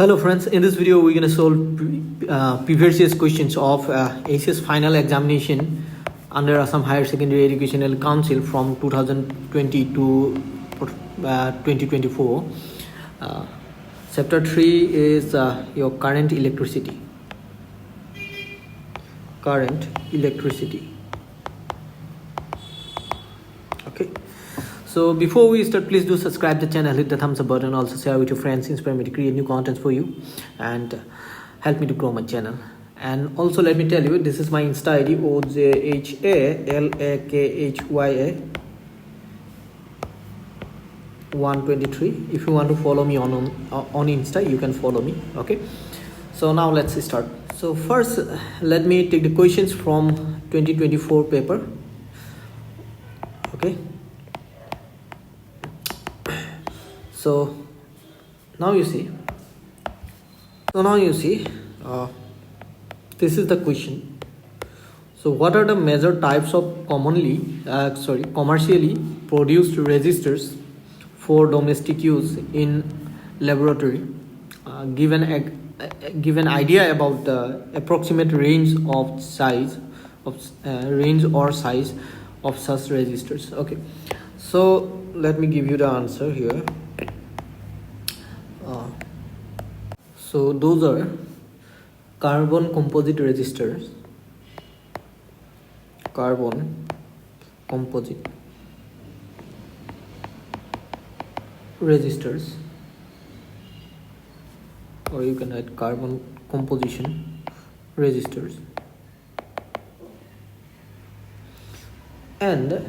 Hello friends, in this video we're going to solve previous year's questions of ACS final examination under Assam Higher Secondary Educational Council from 2020 to 2024. Chapter 3 is your current electricity. Current electricity. Okay. So before we start, please do subscribe the channel, hit the thumbs up button, also share with your friends, inspire me to create new contents for you and help me to grow my channel. And also let me tell you, this is my Insta ID, OJHA 123. If you want to follow me on Insta, you can follow me. Okay, so now let's start. So first let me take the questions from 2024 paper. Okay, so now you see this is the question. So what are the major types of commercially produced resistors for domestic use in laboratory? Given idea about the approximate range or size of such resistors. Okay, so let me give you the answer here. So those are carbon composite resistors. Carbon composite resistors, or you can write carbon composition resistors, and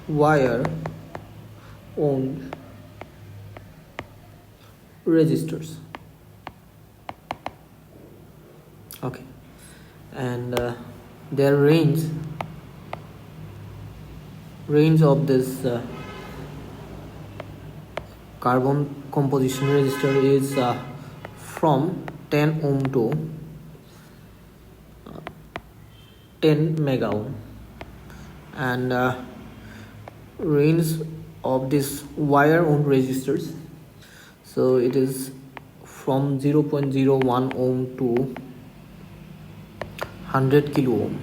wire wound resistors. Okay, and their range of this carbon composition resistor is from 10 ohm to 10 mega ohm, and range of this wire wound resistors, so it is from 0.01 ohm to 100 kilo ohm.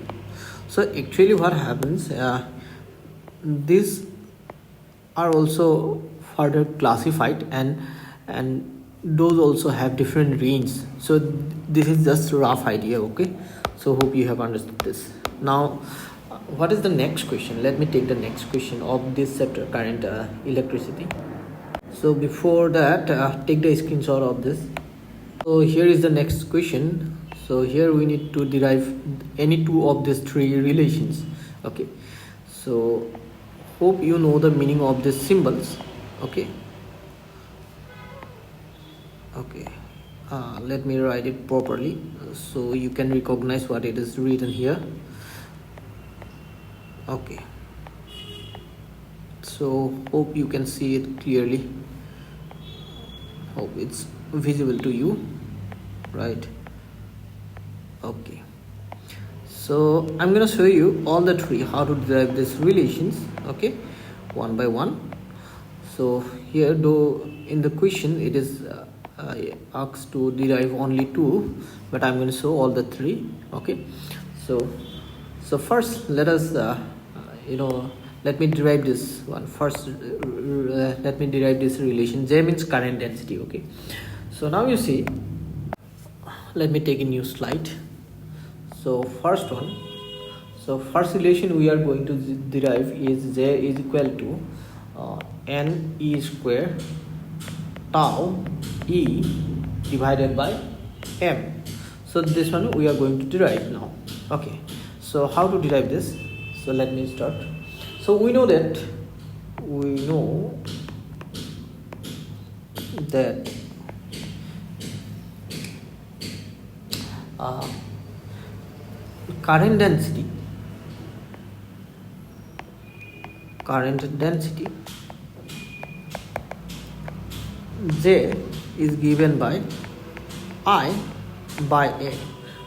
So actually what happens, these are also further classified, and those also have different range. So this is just a rough idea. Okay, so hope you have understood this. Now what is the next question? Let me take the next question of this chapter, current electricity. So before that, take the screenshot of this. So here is the next question. So here we need to derive any two of these three relations. Okay, so hope you know the meaning of these symbols. Okay, let me write it properly so you can recognize what it is written here. Okay, so hope you can see it clearly. Hope it's visible to you, right? Okay, so I'm gonna show you all the three, how to derive these relations. Okay, one by one. So here, though in the question it is asked to derive only two, but I'm going to show all the three. Okay, so first let us let me derive this one first. Let me derive this relation. J means current density. Okay, so now you see, let me take a new slide. So first one, so first relation we are going to derive is J is equal to N E square tau E divided by M. So this one we are going to derive now. Okay, so how to derive this? So let me start. So we know that current density J is given by I by A,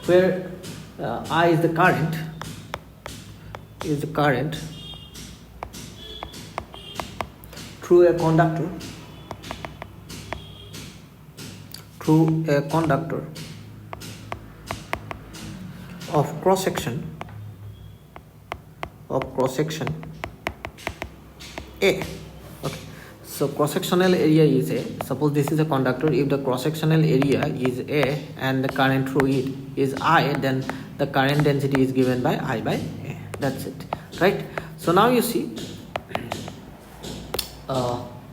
where I is the current through a conductor through a conductor of cross section A. Okay, so cross sectional area is A. Suppose this is a conductor. If the cross sectional area is A and the current through it is I, then the current density is given by I by A. That's it, right? So now you see,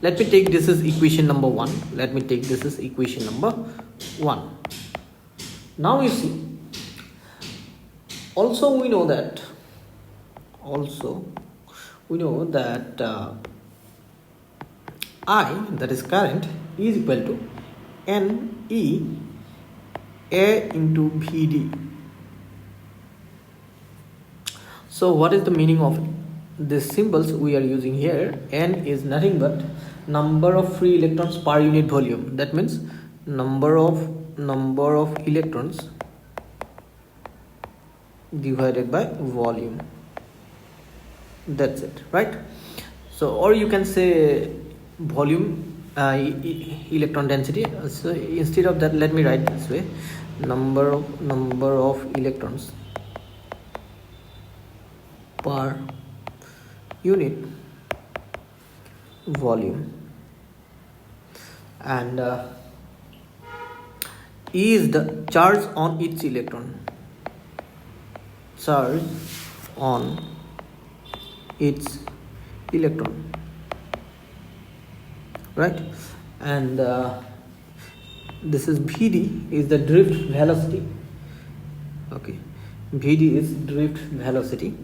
let me take this as equation number 1. Let me take this as equation number 1. Now you see, also we know that I, that is current, is equal to NE A into VD. So what is the meaning of these symbols we are using here? N is nothing but number of free electrons per unit volume. That means number of electrons divided by volume. That's it, right? So, or you can say volume, electron density. So instead of that, let me write this way: number of electrons per unit volume. And E is the charge on each electron. Charge on its electron, right? And this is VD is the drift velocity. Okay, VD is drift velocity.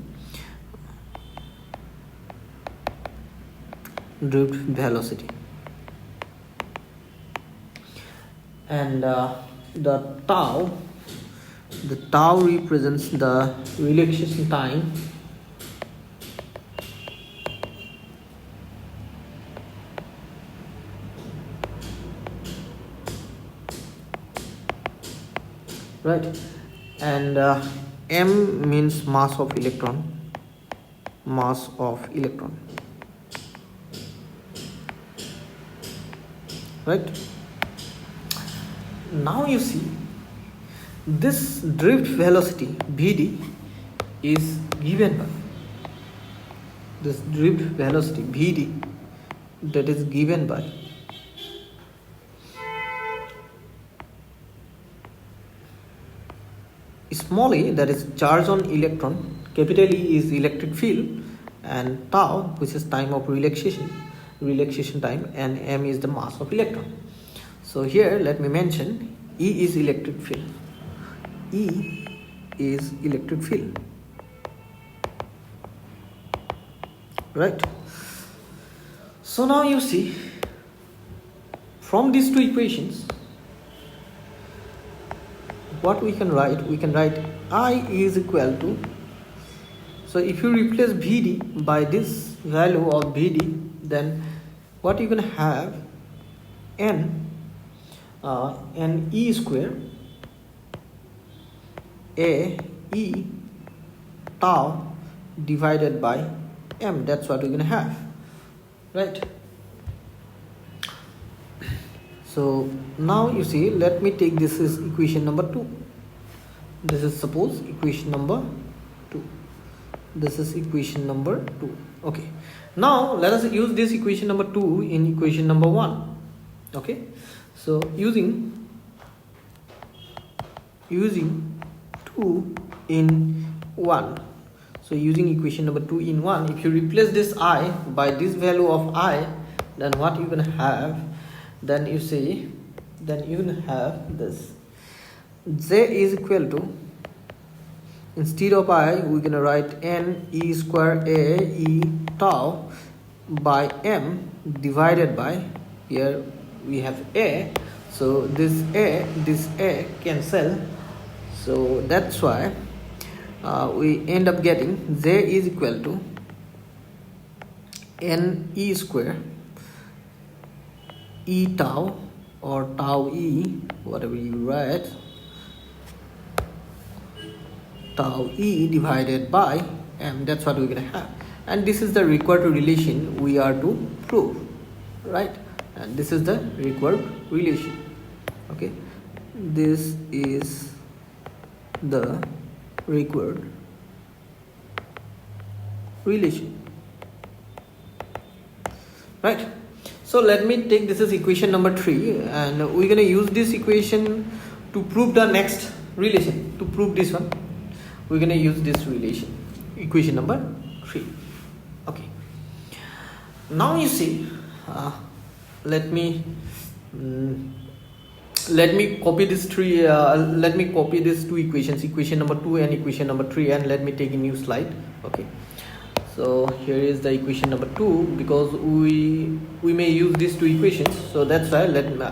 And the tau represents the relaxation time right? And M means mass of electron. Right? Now you see, this drift velocity VD is given by this drift velocity VD, that is given by small e, that is charge on electron, capital E is electric field, and tau, which is time of relaxation time, and M is the mass of electron. So here let me mention E is electric field. Right? So now you see, from these two equations, what we can write? We can write I is equal to, so if you replace VD by this value of VD, then what you can have, N E square A E tau divided by M. That's what we're going to have, right? So now you see, let me take this as equation number 2. This is suppose equation number 2. This is equation number 2. Okay. Now let us use this equation number 2 in equation number 1. Okay. So using 2 in 1. So using equation number 2 in 1, if you replace this I by this value of I, then what you can have? Then you see, then you can have this. J is equal to, instead of I, we're gonna write N E square A E tau by M divided by, here we have A. So this A cancel. So that's why we end up getting J is equal to N E square E tau, or tau E, whatever you write, tau E divided by M. That's what we're going to have. And this is the required relation we are to prove, right? And this is the required relation. Okay, this is the required relation, right? So let me take this as equation number 3, and we're going to use this equation to prove the next relation. To prove this one, we're going to use this relation, equation number 3. Okay, now you see, let me copy this three let me copy these two equations, equation number 2 and equation number 3, and let me take a new slide. Okay, so here is the equation number 2, because we may use these two equations, so that's why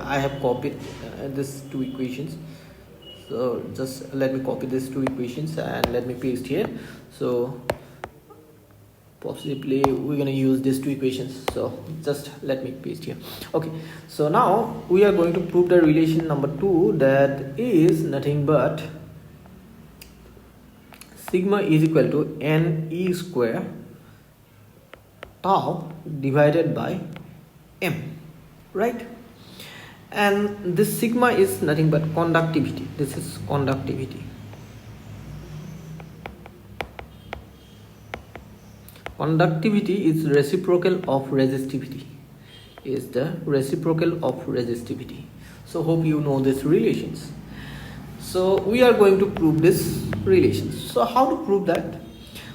I have copied these two equations. So just let me copy these two equations and let me paste here. So possibly we're going to use these two equations, so just let me paste here. Okay, so now we are going to prove the relation number 2, that is nothing but sigma is equal to NE square tau divided by M, right? And this sigma is nothing but conductivity. This is conductivity. Conductivity is reciprocal of resistivity. Is the reciprocal of resistivity. So hope you know these relations. So we are going to prove this relation. So how to prove that?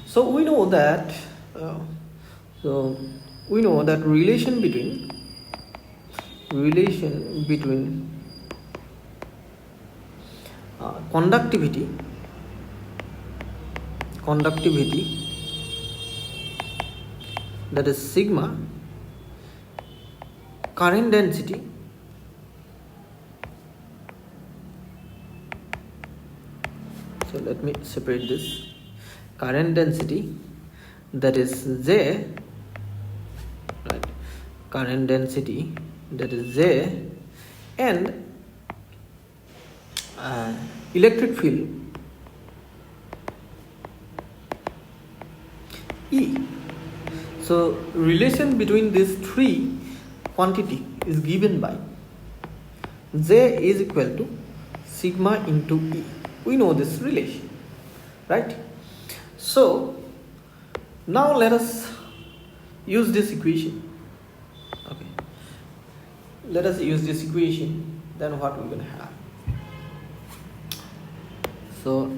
So we know that relation between conductivity that is sigma, current density, so let me separate this, current density, that is J, right? Current density, that is J, and electric field E. So relation between these three quantity is given by J is equal to sigma into E. We know this relation, right? So now let us use this equation. Okay, let us use this equation. Then what we're going to have? So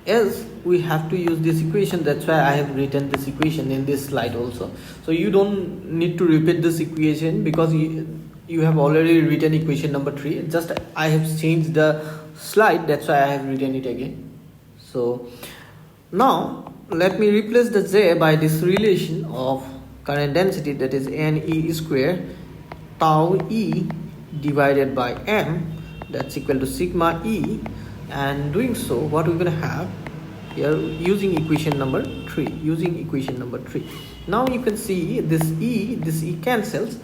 as we have to use this equation, that's why I have written this equation in this slide also. So you don't need to repeat this equation, because you have already written equation number 3. Just I have changed the slide, that's why I have written it again. So now let me replace the J by this relation of current density, that is NE square tau E divided by M, that's equal to sigma E. And doing so, what we're going to have here, using equation number 3, now you can see this E cancels,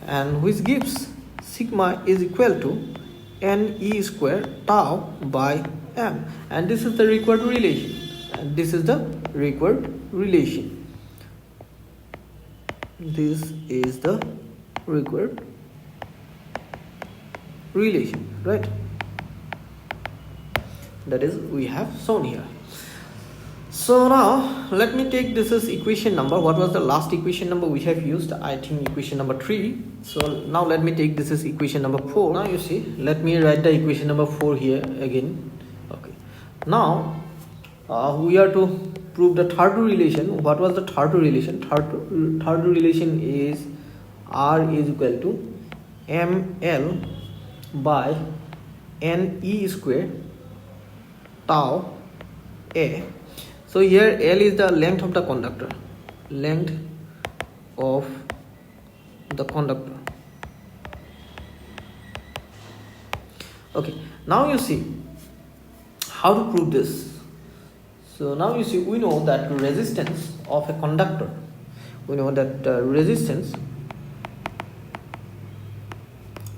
and which gives sigma is equal to NE square tau by M, and this is the required relation, this is the required relation, right? That is we have shown here. So now let me take this as equation number. What was the last equation number we have used? I think equation number 3. So now let me take this as equation number 4. Now you see, let me write the equation number 4 here again. Okay, now we are to prove the third relation. What was the third relation? Third relation is R is equal to ML by NE square tau A. So here L is the length of the conductor, Okay, now you see how to prove this. So now you see, we know that resistance of a conductor, resistance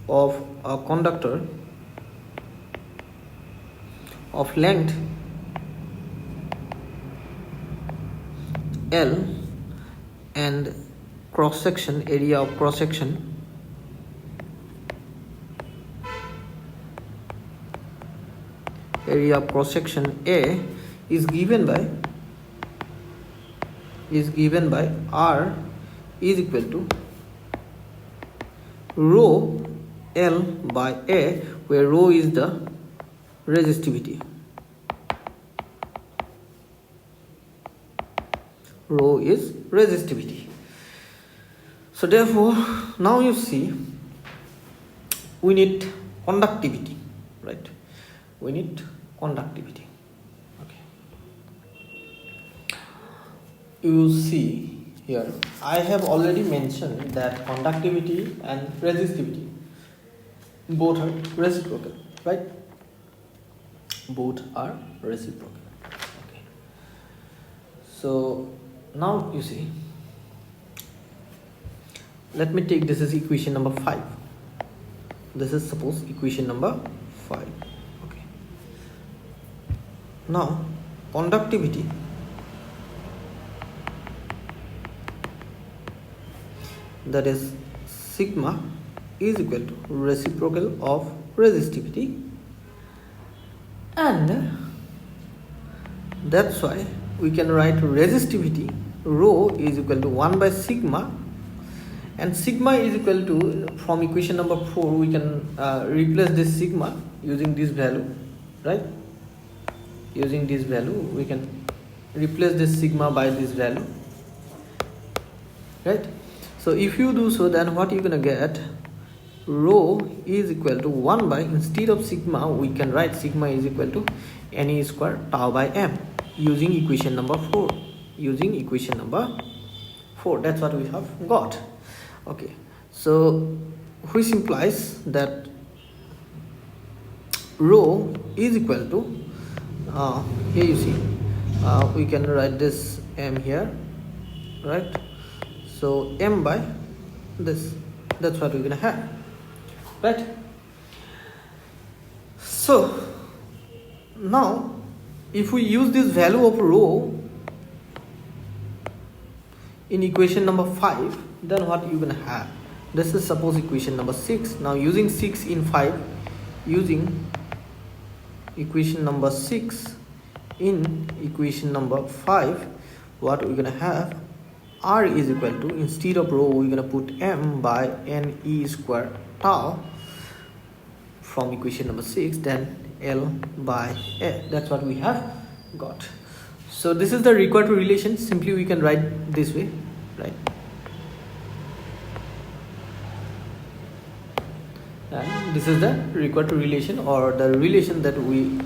of a conductor of length L and area of cross section area of cross section A is given by R is equal to rho L by A, where rho is the resistivity. Rho is resistivity. So therefore, now you see we need conductivity, right? We need conductivity. Okay. You see here, I have already mentioned that conductivity and resistivity both are reciprocal, right? Both are reciprocal. Okay. So now you see, let me take this as equation number 5. This is suppose equation number 5. Okay. Now conductivity that is sigma is equal to reciprocal of resistivity, and that's why we can write resistivity rho is equal to 1 by sigma, and sigma is equal to, from equation number 4 we can replace this sigma using this value, right? Using this value we can replace this sigma by this value, right? So if you do so, then what you're gonna get, rho is equal to 1 by, instead of sigma we can write sigma is equal to Ne square tau by m, using equation number 4. Using equation number 4, that's what we have got. Okay, so which implies that rho is equal to, here you see, we can write this m here, right? So m by this, that's what we're gonna have, right? So now if we use this value of rho in equation number 5, then what you're gonna have, this is suppose equation number 6. Now using 6 in 5, using equation number 6 in equation number 5, what we're gonna have, R is equal to, instead of rho we're gonna put m by Ne square tau from equation number 6, then L by A. That's what we have got. So this is the required relation. Simply we can write this way, right? And this is the required relation, or the relation that we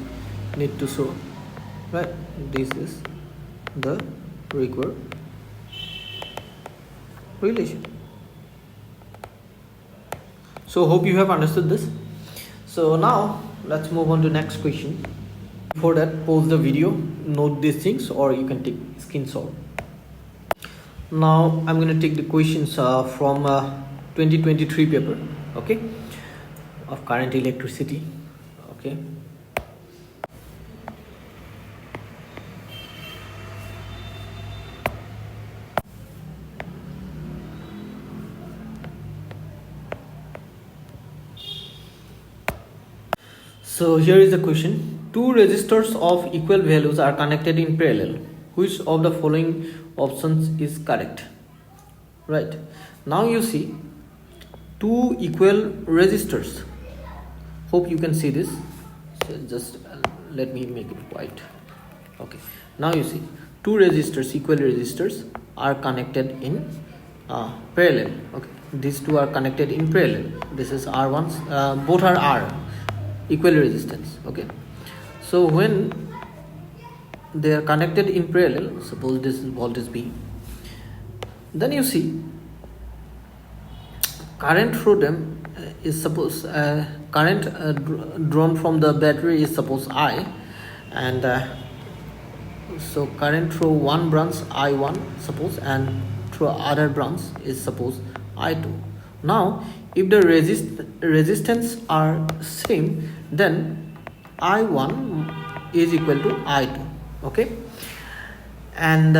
need to show, right? This is the required relation. So hope you have understood this. So now let's move on to next question. Before that, pause the video, note these things, or you can take screenshot. Now I'm going to take the questions from 2023 paper, okay, of current electricity. Okay. So here is the question. Two resistors of equal values are connected in parallel. Which of the following options is correct? Right. Now you see two equal resistors. Hope you can see this. So just let me make it white. Okay. Now you see two resistors, equal resistors, are connected in parallel. Okay. These two are connected in parallel. This is R1. Both are R. Equal resistance. Okay, so when they are connected in parallel, suppose this is voltage B, then you see current through them is suppose current drawn from the battery is suppose I, and so current through one branch I1 suppose, and through other branch is suppose I2. Now if the resistance are same, then I1 is equal to I2. Okay, and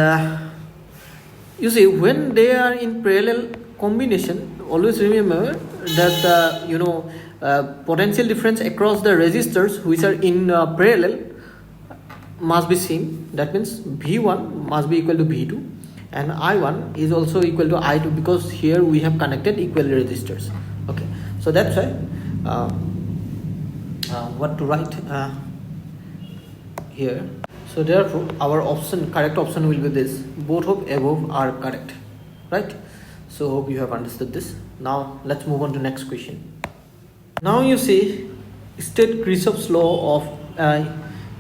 you see when they are in parallel combination, always remember that potential difference across the resistors which are in parallel must be seen. That means V1 must be equal to V2 and I1 is also equal to I2 because here we have connected equal resistors. Okay, so that's why what to write here. So therefore our correct option will be this. Both of above are correct, right? So hope you have understood this. Now let's move on to next question. Now you see, state Kirchhoff's law of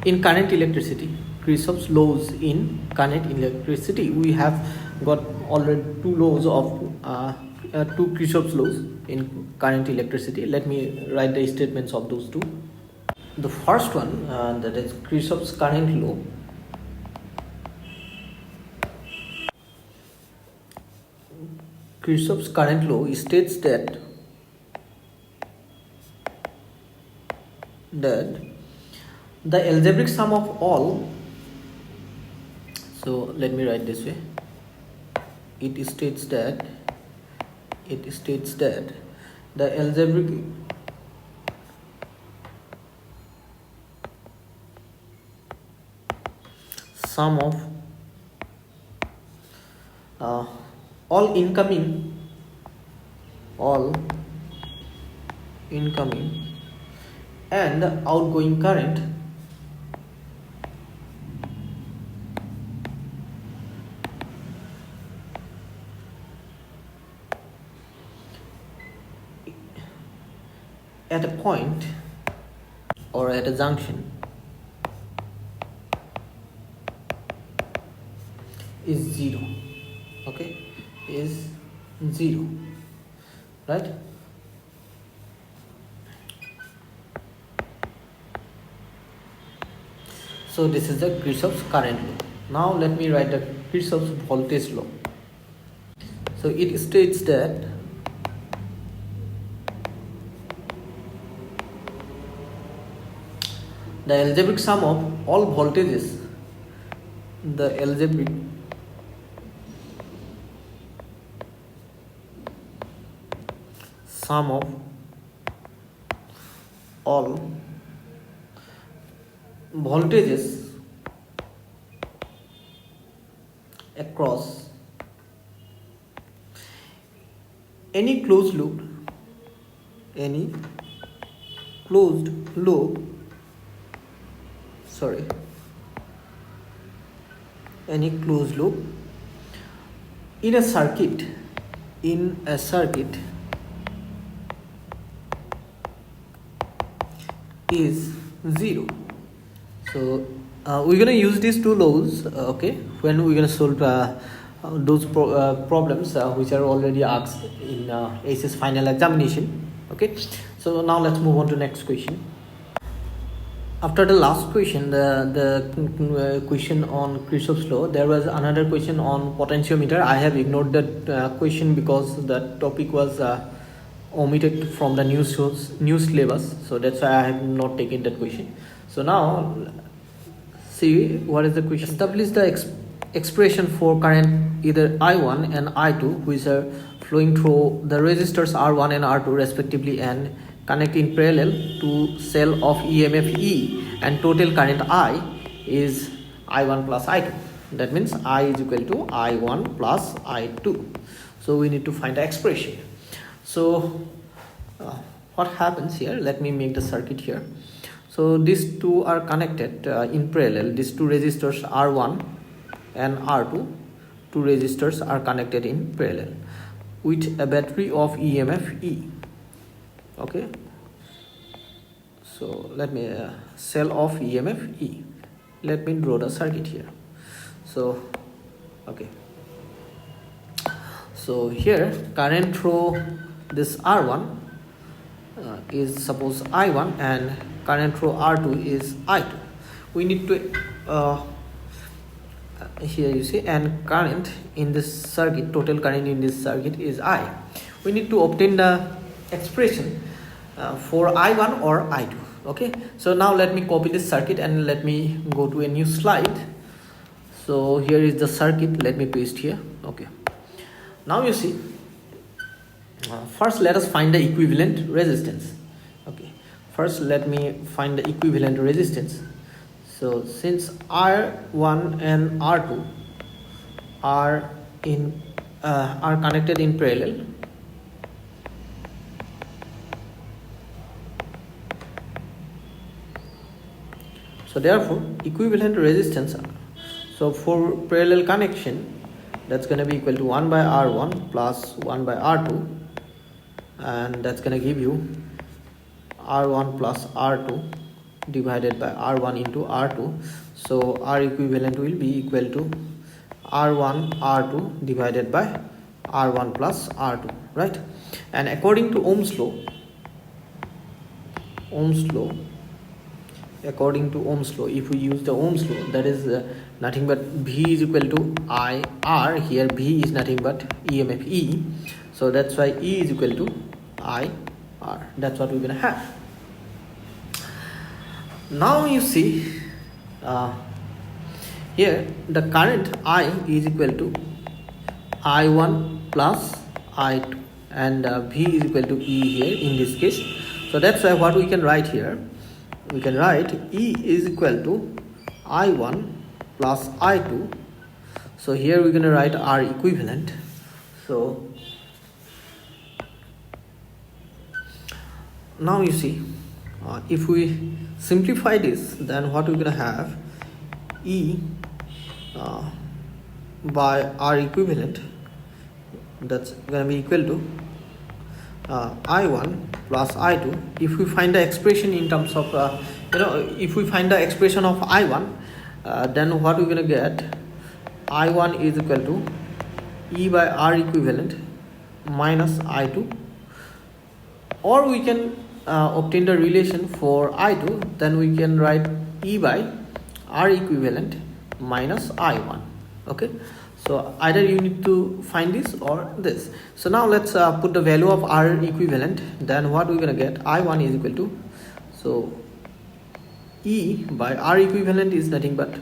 in current electricity. Kirchhoff's laws in current electricity. We have got already two laws of two Kirchhoff's laws in current electricity. Let me write the statements of those two. The first one, that is Kirchhoff's current law. Kirchhoff's current law states that the algebraic sum of all, so let me write this way, it states that the algebraic sum of all incoming and outgoing current at a point or at a junction is zero. Okay, is zero, right? So this is the Kirchhoff's current law. Now let me write the Kirchhoff's voltage law. So it states that the algebraic sum of all voltages, the algebraic sum of all voltages across any closed loop in a circuit is zero. So we're gonna use these two laws, okay, when we're gonna solve those problems which are already asked in AHSEC final examination. Okay, so now let's move on to next question. After the last question, the question on Kirchhoff's law, there was another question on potentiometer. I have ignored that question because the topic was omitted from the new syllabus, so that's why I have not taken that question. So now see what is the question. Establish the expression for current either I1 and I2 which are flowing through the resistors R1 and R2 respectively and connect in parallel to cell of EMF E, and total current I is I1 plus I2. That means I is equal to I1 plus I2. So we need to find the expression. So what happens here, let me make the circuit here. So these two are connected in parallel. These two resistors R1 and R2, two resistors are connected in parallel with a battery of EMF E. Okay, so let me cell of EMF E. Let me draw the circuit here. So okay, so here current through this R1 is suppose I1 and current through R2 is I2. We need to here you see, and current in this circuit, total current in this circuit is I. We need to obtain the expression for I1 or I2. Okay, so now let me copy this circuit and let me go to a new slide. So here is the circuit, let me paste here. Okay, now you see, first let us find the equivalent resistance. first let me find the equivalent resistance. So since R1 and R2 are connected in parallel, so therefore equivalent resistance, so for parallel connection, that's going to be equal to 1 by R1 plus 1 by R2, and that's going to give you R1 plus R2 divided by R1 into R2. So R equivalent will be equal to R1 R2 divided by R1 plus R2, right? And according to Ohm's law, if we use the Ohm's law, that is nothing but V is equal to IR. Here V is nothing but EMF E, so that's why E is equal to IR. That's what we're gonna have. Now you see here the current I is equal to I1 plus I2, and V is equal to E here in this case. So that's why what we can write here, we can write E is equal to I1 plus I2. So here we're going to write R equivalent. So now you see, if we simplify this, then what we're going to have, E by R equivalent, that's going to be equal to I1 plus I2. If we find the expression in terms of if we find the expression of I1, then what we're going to get, I1 is equal to E by R equivalent minus I2, or we can obtain the relation for I2, then we can write E by R equivalent minus I1. Okay, so either you need to find this or this. So now let's put the value of R equivalent. Then what we're gonna get, I1 is equal to, so E by R equivalent is nothing but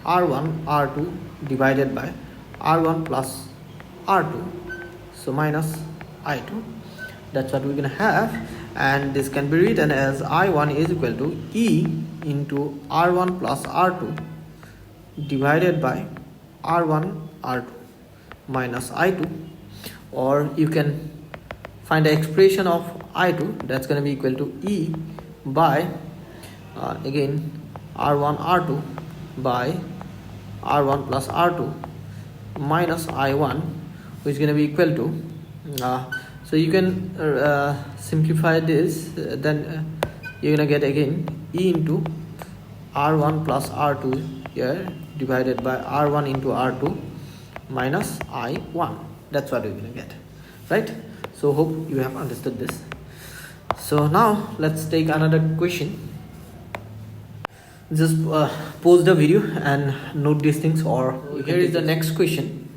R1 R2 divided by R1 plus R2, so minus I2. That's what we're gonna have, and this can be written as I1 is equal to E into R1 plus R2 divided by R1 R2 minus I2, or you can find the expression of I2, that's going to be equal to E by again R1 R2 by R1 plus R2 minus I1, which is going to be equal to so you can simplify this, then you're going to get again E into R1 plus R2 here divided by R1 into R2 minus I1. That's what we're going to get, right? So hope you have understood this. So now let's take another question. Just pause the video and note these things, or here is the next question.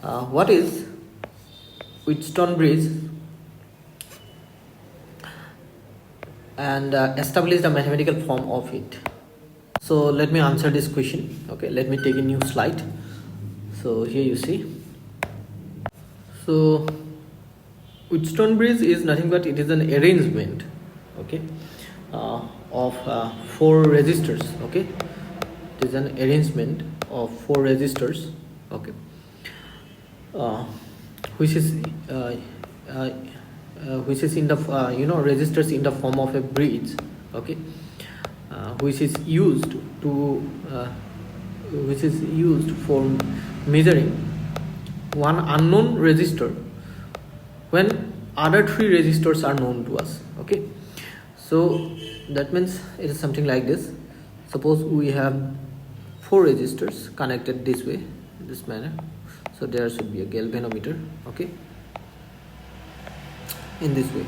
What is Wheatstone bridge, and establish the mathematical form of it. So let me answer this question. Okay, let me take a new slide. So here you see, so Wheatstone bridge is nothing but it is an arrangement, okay, of 4 resistors. Okay, it is an arrangement of 4 resistors, okay, which is in the resistors in the form of a bridge, okay, which is used for measuring one unknown resistor when other 3 resistors are known to us. Okay, so that means it is something like this. Suppose we have 4 resistors connected this way, in this manner. So there should be a galvanometer, okay, in this way.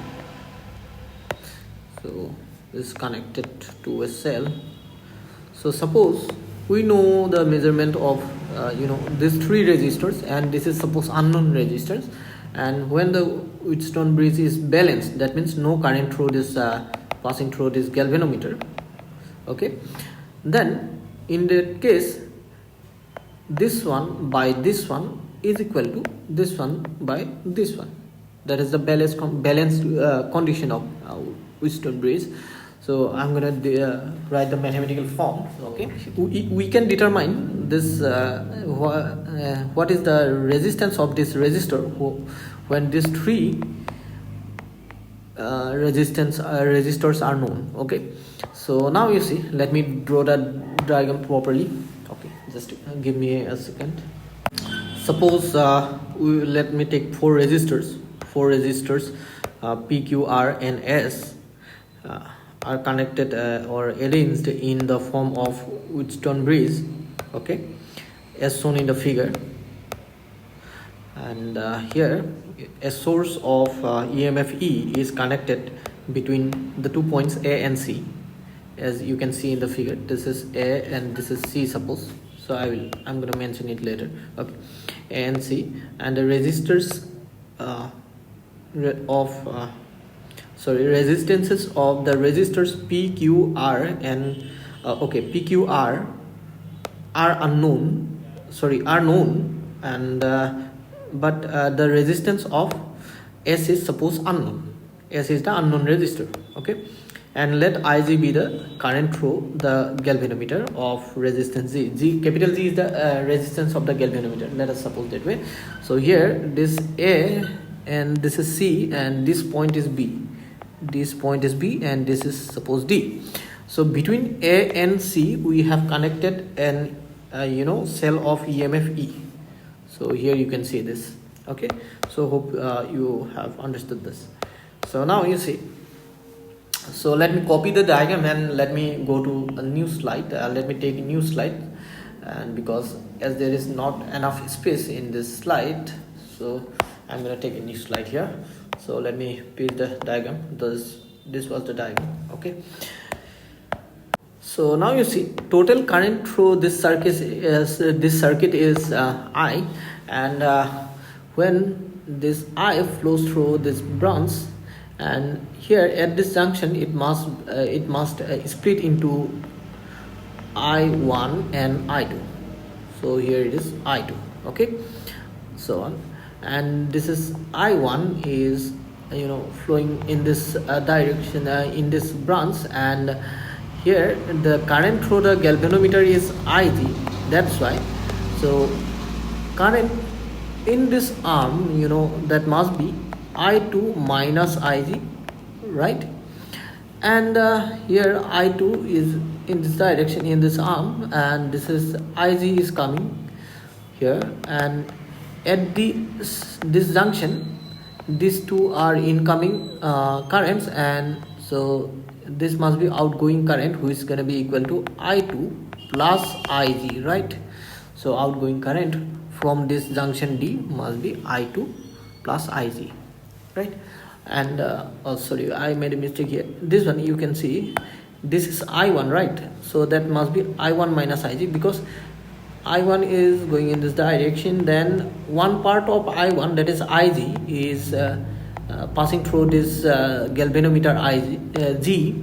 So this is connected to a cell. So suppose we know the measurement of these 3 resistors, and this is suppose unknown resistors, and when the Wheatstone bridge is balanced, that means no current through this passing through this galvanometer, okay, then in that case this one by this one is equal to this one by this one. That is the balanced condition of Wheatstone bridge. So I'm gonna write the mathematical form. Okay, we can determine this what is the resistance of this resistor when these three resistors are known. Okay, so now you see, let me draw the diagram properly. Okay, just give me a second. Suppose let me take four resistors P, Q, R and S are connected or arranged in the form of Wheatstone bridge. Okay, as shown in the figure. And here a source of EMF E is connected between the 2 points A and C, as you can see in the figure. This is A and this is C, suppose. So I'm going to mention it later. Okay, A and C, and the resistors resistances of the resistors P, Q, R and P, Q, R are known, and but the resistance of S is suppose unknown. S is the unknown resistor. Okay, and let Ig be the current through the galvanometer of resistance Z. Capital Z is the resistance of the galvanometer. Let us suppose that way. So here this A and this is C and this point is B. This point is B and this is suppose D. So between A and C we have connected an cell of EMF E. So here you can see this. Okay, so hope you have understood this. So now you see, so let me copy the diagram and let me go to a new slide. Let me take a new slide, and because as there is not enough space in this slide, so I'm gonna take a new slide here. So let me paste the diagram. This was the diagram. Okay, so now you see total current through this circuit is I, and when this I flows through this branch, and here at this junction it must split into I1 and I2. So here it is I2. Okay, so on, and this is I1 is flowing in this direction in this branch, and here the current through the galvanometer is Ig. That's why, so current in this arm that must be I2 minus Ig, right? And here I2 is in this direction in this arm, and this is Ig is coming here, and at this junction these two are incoming currents, and so this must be outgoing current, which is going to be equal to I2 plus Ig, right? So outgoing current from this junction D must be I2 plus Ig, right? And sorry, I made a mistake here. This one you can see, this is I1, right? So that must be I1 minus Ig, because I1 is going in this direction, then one part of I1, that is Ig, is passing through this galvanometer G,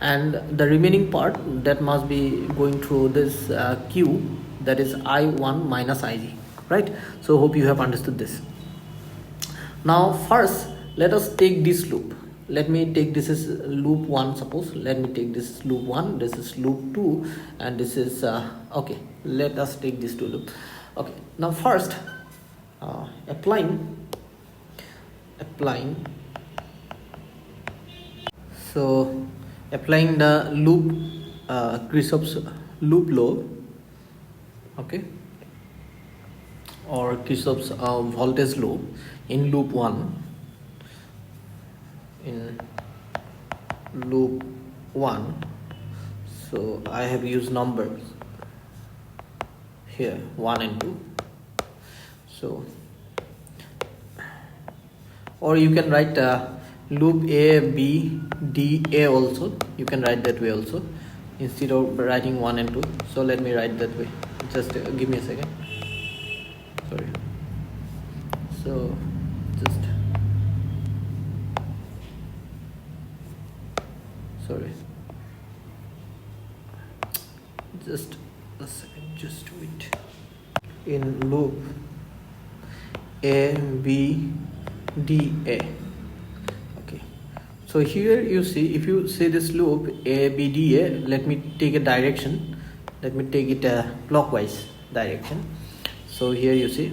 and the remaining part that must be going through this Q, that is I1 minus Ig, right? So hope you have understood this. Now first let us take this loop. Let me take this is loop 1, suppose. Let me take this loop 1, this is loop 2, and this is okay, let us take these two loops. Okay, now first applying the loop Kirchhoff's loop law, okay, or Kirchhoff's voltage law in loop 1. In loop 1, so I have used numbers here 1 and 2. So, or you can write loop A, B, D, A also. You can write that way also instead of writing 1 and 2. So let me write that way. Just give me a second. Sorry. So just sorry. Just a second. Just wait. In loop A, B, D, A. Okay. So here you see, if you see this loop ABDA, let me take a direction, let me take it a clockwise direction. So here you see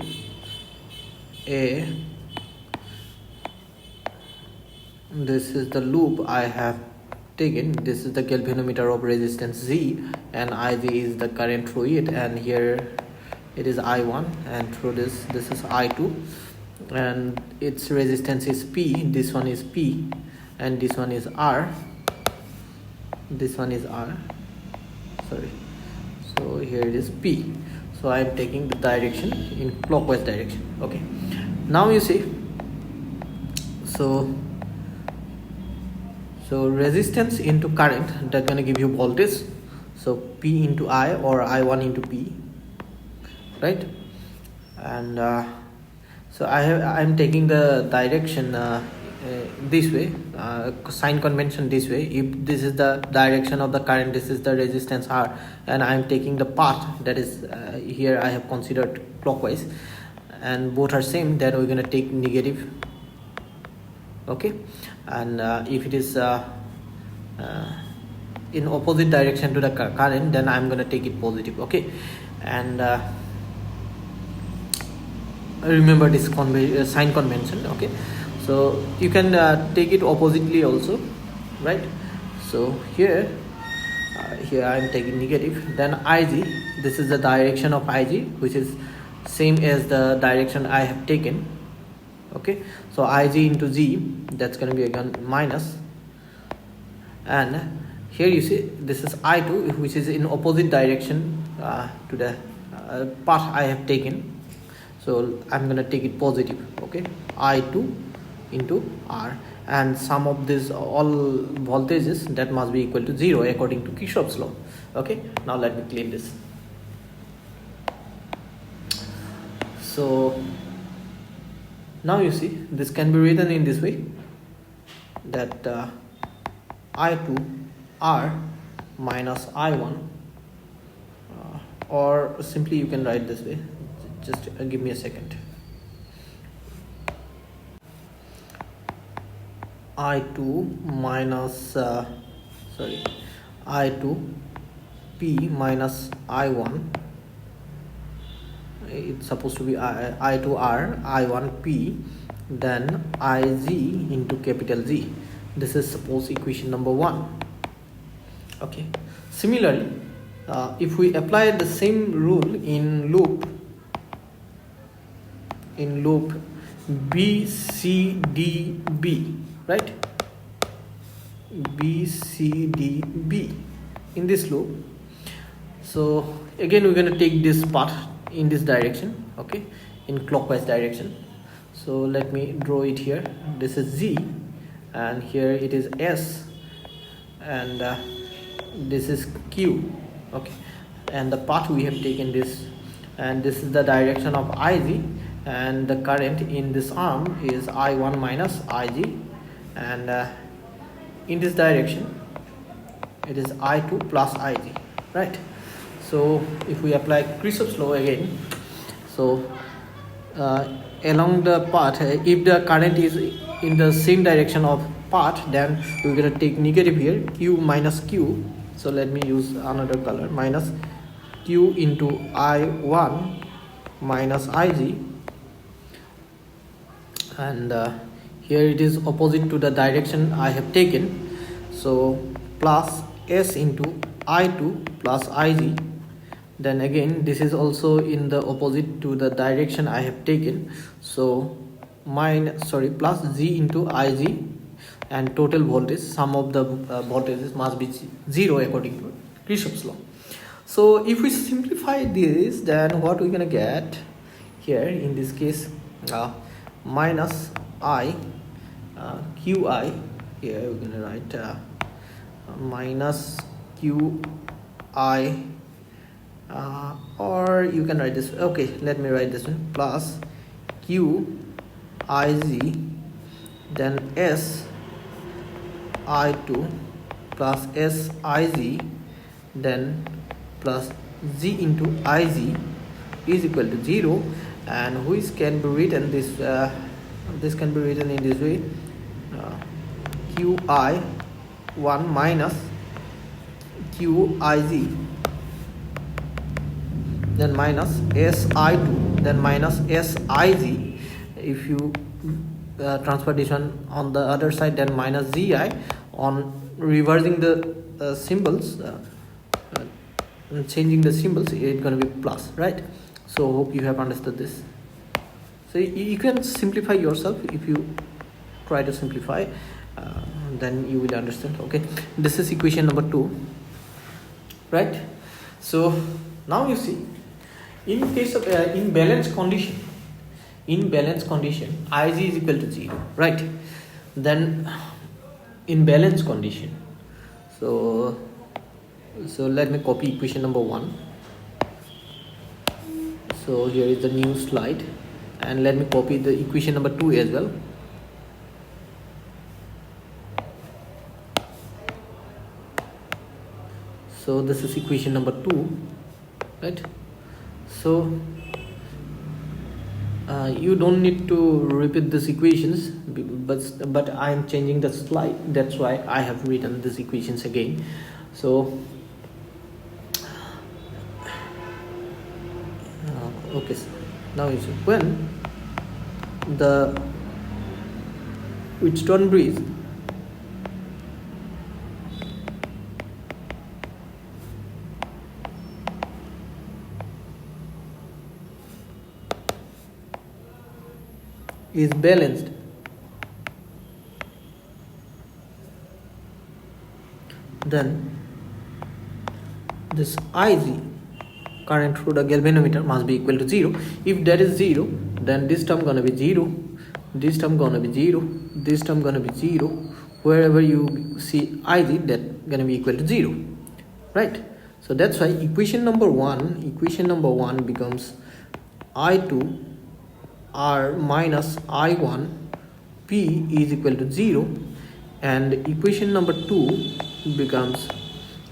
this is the loop I have taken. This is the galvanometer of resistance Z, and IG is the current through it, and here it is I1, and through this is I2, and its resistance is P, this one is P, and this one is R, this one is R, sorry, so here it is P. So I am taking the direction in clockwise direction. Okay, now you see, so resistance into current, that's gonna give you voltage, so P into I or I1 into P, right? And so I'm taking the direction this way, sign convention this way. If this is the direction of the current, this is the resistance R, and I'm taking the path that is here I have considered clockwise, and both are same, then we're gonna take negative. Okay, and if it is in opposite direction to the current, then I'm gonna take it positive. Okay, and remember this sign convention. Okay, so you can take it oppositely also, right? So here I'm taking negative, then IG, this is the direction of IG, which is same as the direction I have taken. Okay, so IG into Z, that's going to be again minus, and here you see this is I2, which is in opposite direction to the path I have taken, so I'm going to take it positive. Okay, I2 into R, and sum of this all voltages, that must be equal to 0 according to Kirchhoff's law. Okay, now let me clean this. So now you see this can be written in this way, that I2 R minus I1, or simply you can write this way, just give me a second. I2 minus I2 P minus I1, it's supposed to be I2R, I1 P, then IZ into capital Z. This is suppose equation number 1. Okay, similarly if we apply the same rule in loop BCDB, right? BCDB in this loop, so again we're going to take this path in this direction, okay, in clockwise direction. So let me draw it here. This is Z, and here it is S, and this is Q. Okay, and the path we have taken this, and this is the direction of IG, and the current in this arm is I1 minus IG, and in this direction it is I2 plus IG, right? So if we apply Kirchhoff's law again, so along the path, if the current is in the same direction of path, then we're going to take negative here, Q minus Q. So let me use another color, minus Q into I1 minus IG, and here it is opposite to the direction I have taken, so plus S into I2 plus IG. Then again this is also in the opposite to the direction I have taken, so plus Z into IG, and total voltage, sum of the voltages must be 0 according to Kirchhoff's law. So if we simplify this, then what we're gonna get here in this case, minus I QI, here we're gonna write minus QI, or you can write this, okay, let me write this one, plus QIZ, then S I2 plus SIZ, then plus Z into IZ is equal to 0, and which can be written this can be written in this way, qi1 minus qiz, then minus si2, then minus siz. If you transfer this one on the other side, then minus zi. On reversing the symbols, changing the symbols, it's going to be plus, right? So hope you have understood this. So you can simplify yourself. If you try to simplify, then you will understand. Okay, this is equation number 2, right? So now you see, in case of in balance condition, Ig is equal to 0, right? Then in balance condition, so let me copy equation number 1. So here is the new slide, and let me copy the equation number 2 as well. So this is equation number 2, right? So you don't need to repeat these equations, but I am changing the slide. That's why I have written these equations again. So okay, so now you see, when the Wheatstone bridge is balanced, then this Ig, current through the galvanometer, must be equal to 0. If that is 0, then this term gonna be 0, this term gonna be 0, this term gonna be 0. Wherever you see Ig, that gonna be equal to 0, right? So that's why equation number 1 becomes I2 R minus I1 P is equal to 0, and equation number 2 becomes,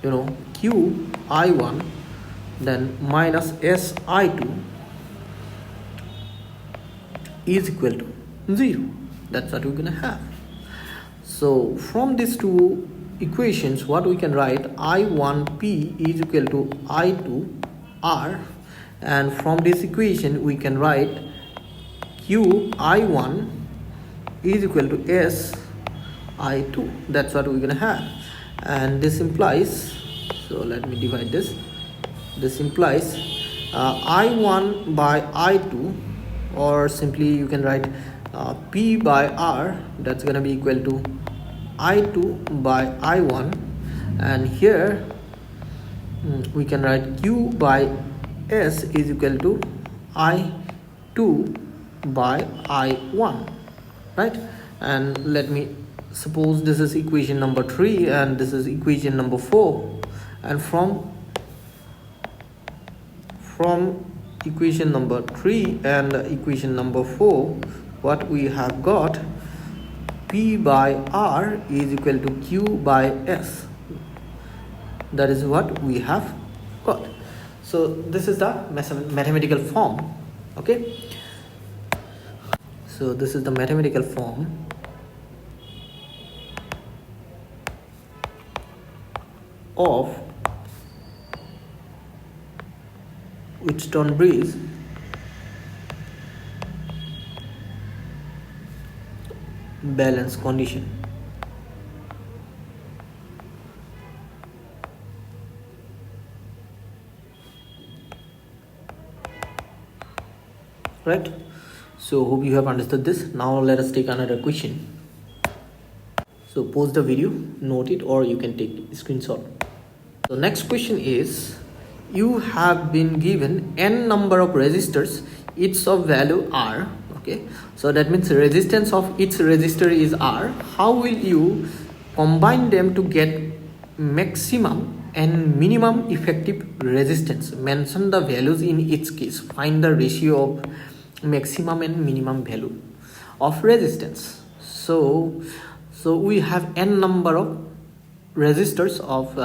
Q I1 then minus Si2 is equal to 0. That's what we're gonna have. So from these two equations, what we can write, I1P is equal to I2R, and from this equation we can write Qi1 is equal to Si2. That's what we're gonna have, and this implies, so let me divide this. This implies I1 by I2, or simply you can write P by R, that's gonna be equal to I2 by I1, and here we can write Q by S is equal to I2 by I1, right? And let me suppose this is equation number 3 and this is equation number 4, and from equation number 3 and equation number 4, what we have got, P by R is equal to Q by S. That is what we have got. So this is the mathematical form. Okay, so this is the mathematical form of Wheatstone bridge balance condition. Right? So hope you have understood this. Now let us take another question. So pause the video, note it, or you can take a screenshot. So next question is, you have been given n number of resistors, each of value R. Okay, so that means resistance of each resistor is R. How will you combine them to get maximum and minimum effective resistance? Mention the values in each case. Find the ratio of maximum and minimum value of resistance. So we have n number of resistors of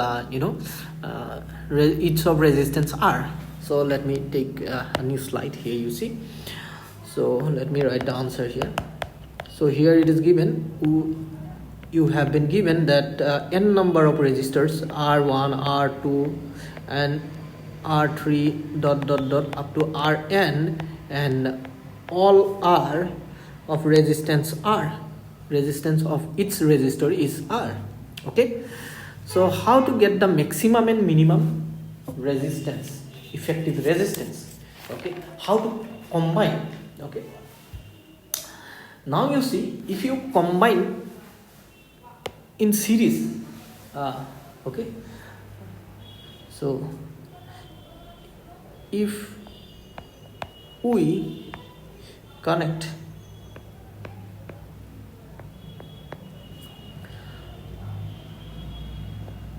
each of resistance R. So let me take a new slide here, you see. So let me write the answer here. So here it is given, you have been given that n number of resistors R1, R2 and R3 dot dot dot up to Rn, and all R of resistance R. Resistance of each resistor is R. Okay, so how to get the maximum and minimum resistance, effective resistance? Okay, how to combine? Okay, now you see, if you combine in series, okay, so if we connect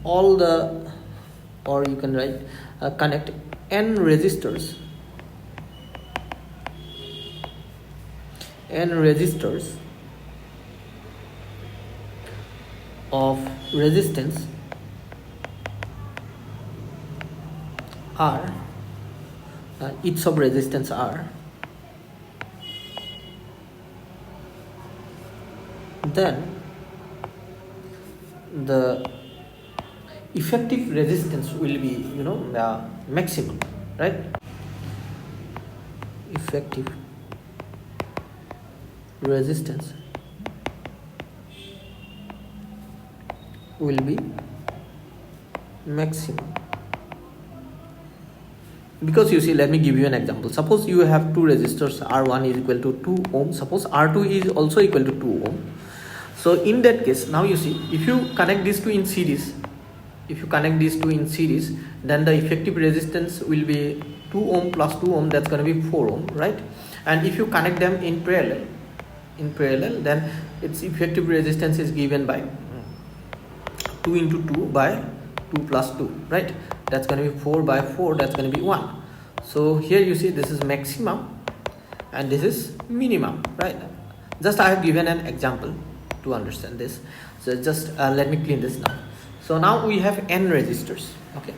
all the, or you can write connect n resistors of resistance R, each of resistance R, then the effective resistance will be, maximum, right? Effective resistance will be maximum, because you see, let me give you an example. Suppose you have two resistors, R1 is equal to 2 ohm, suppose R2 is also equal to 2 ohm. So in that case, now you see, if you connect these two in series, then the effective resistance will be 2 ohm plus 2 ohm, that's going to be 4 ohm, right? And if you connect them in parallel, then its effective resistance is given by 2 into 2 by 2 plus 2, right? That's going to be 4 by 4, that's going to be 1. So here you see, this is maximum and this is minimum, right? Just I have given an example to understand this. So just let me clean this now. So now we have n resistors. Okay,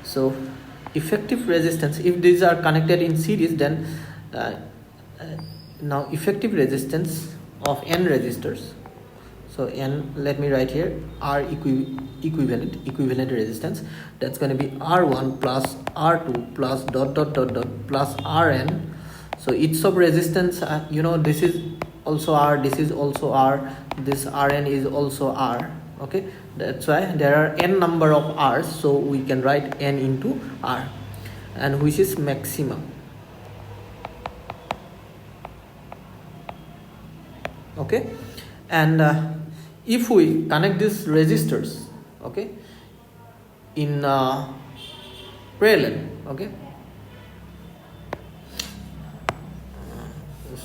so effective resistance, if these are connected in series, then now effective resistance of n resistors, so n, let me write here, R equivalent resistance, that's going to be R1 plus R2 plus dot dot dot dot plus Rn. So each of resistance, this is also R, this is also R, this Rn is also R. Okay, that's why there are n number of R's, so we can write n into R, and which is maximum. Okay, and if we connect these resistors, okay, in parallel, okay,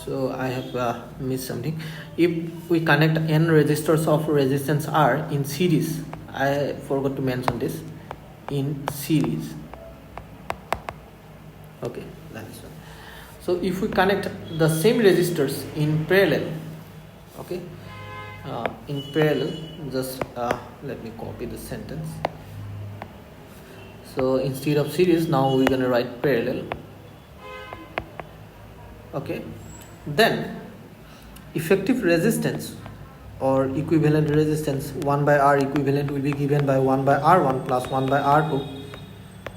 so I have missed something. If we connect n resistors of resistance R in series, I forgot to mention this, in series. Okay, that's one. So if we connect the same resistors in parallel, okay, in parallel, just let me copy the sentence. So instead of series, now we're gonna write parallel. Okay, then effective resistance or equivalent resistance 1 by R equivalent will be given by 1 by R1 plus 1 by R2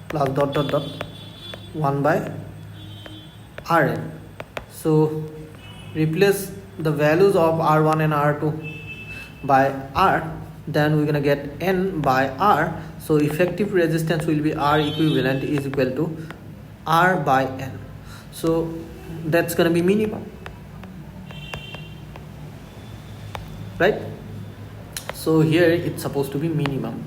plus dot dot dot 1 by Rn. So replace the values of R1 and R2 by R, then we're gonna get N by R. So effective resistance will be R equivalent is equal to R by N. So that's gonna be minimum, right? So here it's supposed to be minimum,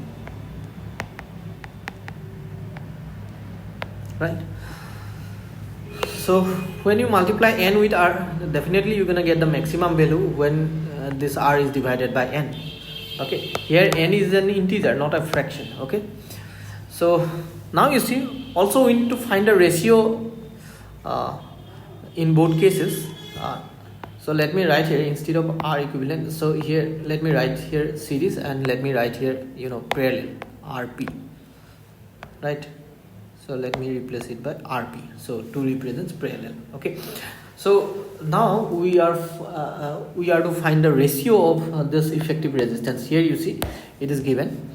right? So when you multiply n with R, definitely you're gonna get the maximum value when this R is divided by n. Okay, here n is an integer, not a fraction. Okay, so now you see, also we need to find a ratio in both cases. So let me write here, instead of R equivalent, so here let me write here series, and let me write here parallel, RP, right? So let me replace it by RP, so 2 represents parallel. Okay, So now we are to find the ratio of this effective resistance. Here you see it is given.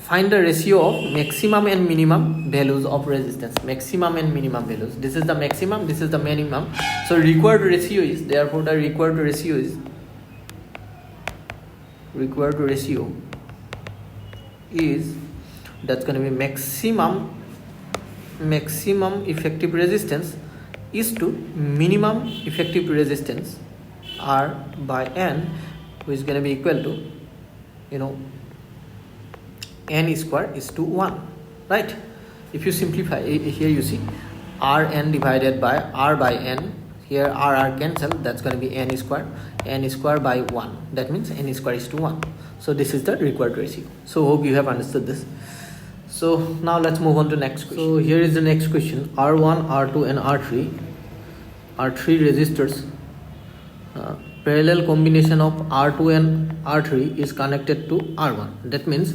Find the ratio of maximum and minimum values of resistance. Maximum and minimum values. This is the maximum. This is the minimum. So required ratio is, therefore the required ratio is that's going to be maximum effective resistance is to minimum effective resistance R by N, which is going to be equal to, you know, N square is to 1, right? If you simplify, here you see Rn divided by R by N. Here R cancel, that's going to be N square by 1. That means N square is to 1. So this is the required ratio. So hope you have understood this. So now let's move on to next question. So here is the next question. R1, R2 and R3 are three resistors. Parallel combination of R2 and R3 is connected to R1. That means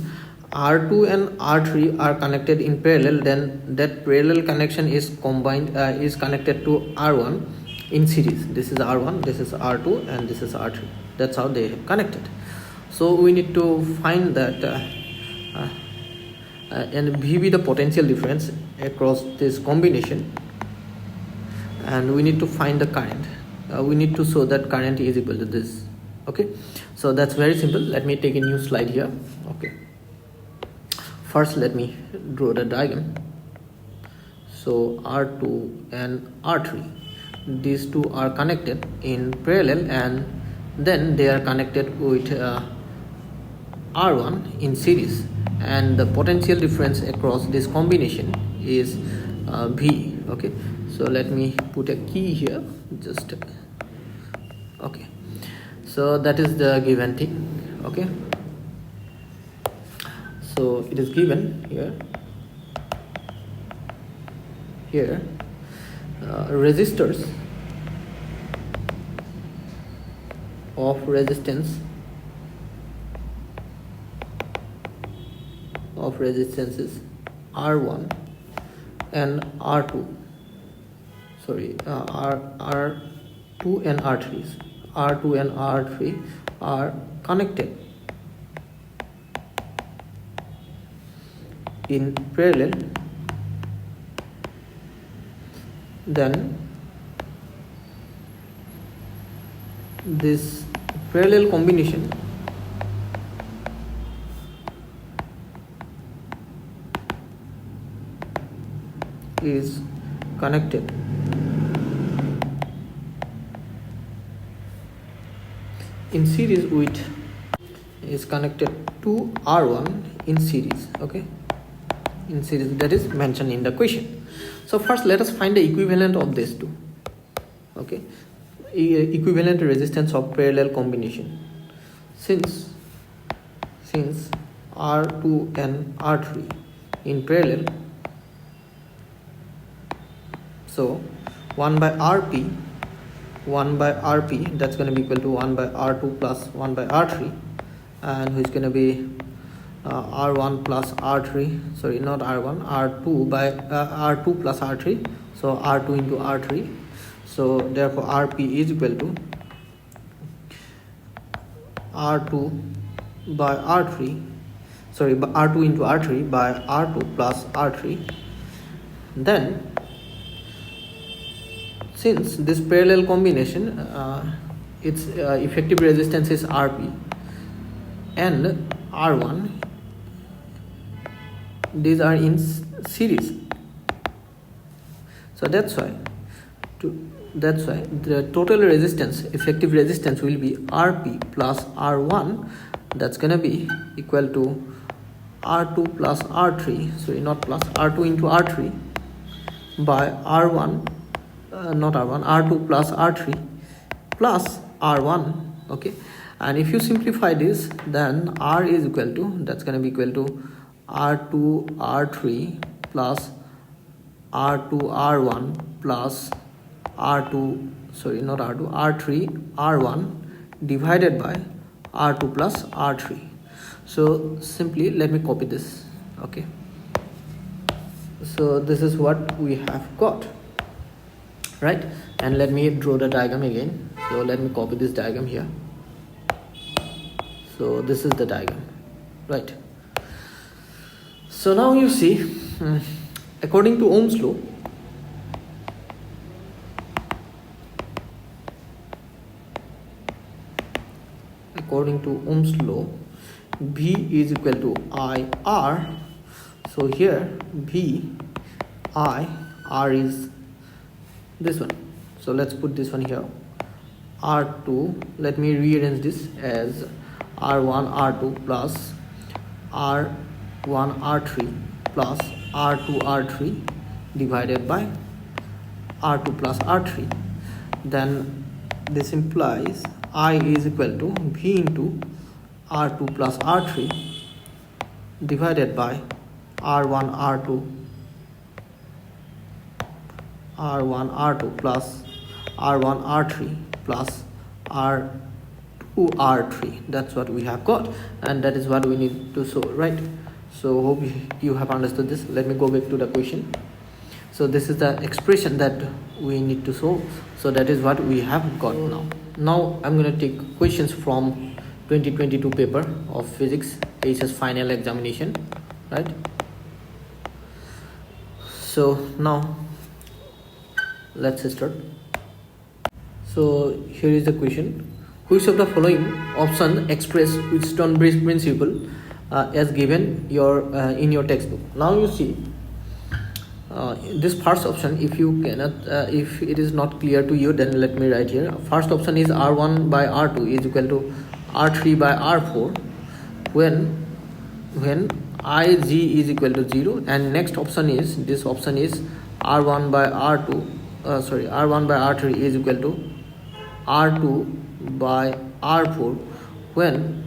R2 and R3 are connected in parallel, then that parallel connection is connected to R1 in series. This is R1, this is R2 and this is R3. That's how they have connected. So we need to find that and VB the potential difference across this combination, and we need to find the current. We need to show that current is equal to this. Okay, so that's very simple. Let me take a new slide here. Okay, first let me draw the diagram. So R2 and R3, these two are connected in parallel, and then they are connected with R1 in series, and the potential difference across this combination is V. Okay, so let me put a key here, just okay. So that is the given thing. Okay, so it is given here resistors of resistances R1 and R2. Sorry, R2 and R3 are connected in parallel. Then this parallel combination is connected in series with to R1 in series. Okay, in series, that is mentioned in the question. So first let us find the equivalent of these two. Okay, equivalent resistance of parallel combination. Since R2 and R3 in parallel, so 1 by Rp, that's going to be equal to 1 by R2 plus 1 by R3, and which is going to be R1 plus R3, sorry, not R1, R2 by R2 plus R3, so R2 into R3. So therefore Rp is equal to R2 by R3, sorry, R2 into R3 by R2 plus R3. Then since this parallel combination, its effective resistance is Rp and R1, these are in series. So that's why the total resistance, effective resistance, will be Rp plus R1. That's gonna be equal to R2 plus R3, sorry, not plus, R2 into R3 by R1, not R1, R2 plus R3 plus R1. Okay, and if you simplify this, then R is equal to, that's going to be equal to R2 R3 plus R2 R1 plus R2, sorry, not R2, R3 R1 divided by R2 plus R3. So simply let me copy this. Okay, so this is what we have got. right? And let me draw the diagram again. So let me copy this diagram here. So this is the diagram, right? So now you see, according to Ohm's law, V is equal to IR. So here V I R is this one. So let's put this one here. R2. Let me rearrange this as R1 R2 plus R1 R3 plus R2 R3 divided by R2 plus R3. Then this implies I is equal to V into R2 plus R3 divided by R1 R2 plus R1 R3 plus R2 R3. That's what we have got, and that is what we need to solve, right? So hope you have understood this. Let me go back to the question. So this is the expression that we need to solve. So that is what we have got now. Now I'm going to take questions from 2022 paper of physics AHS final examination, right? So now let's start. So here is the question: which of the following option express Wheatstone principle as given in your textbook? Now you see, this first option, if you cannot, if it is not clear to you, then let me write here. First option is R1 by R2 is equal to R3 by R4 when Ig is equal to 0, and next option is, this option is R1 by R3 is equal to R2 by R4 when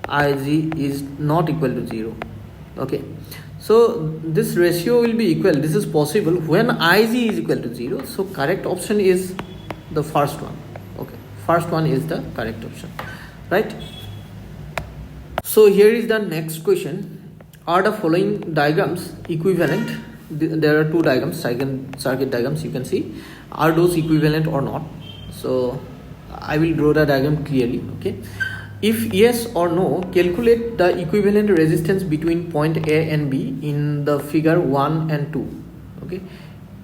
Ig is not equal to 0. Okay, so this ratio will be equal. This is possible when Ig is equal to 0. So correct option is the first one. Okay, first one is the correct option, right? So here is the next question: are the following diagrams equivalent? There are two diagrams, circuit diagrams, you can see. Are those equivalent or not? So I will draw the diagram clearly. Okay, if yes or no, calculate the equivalent resistance between point A and B in the figure 1 and 2. Okay,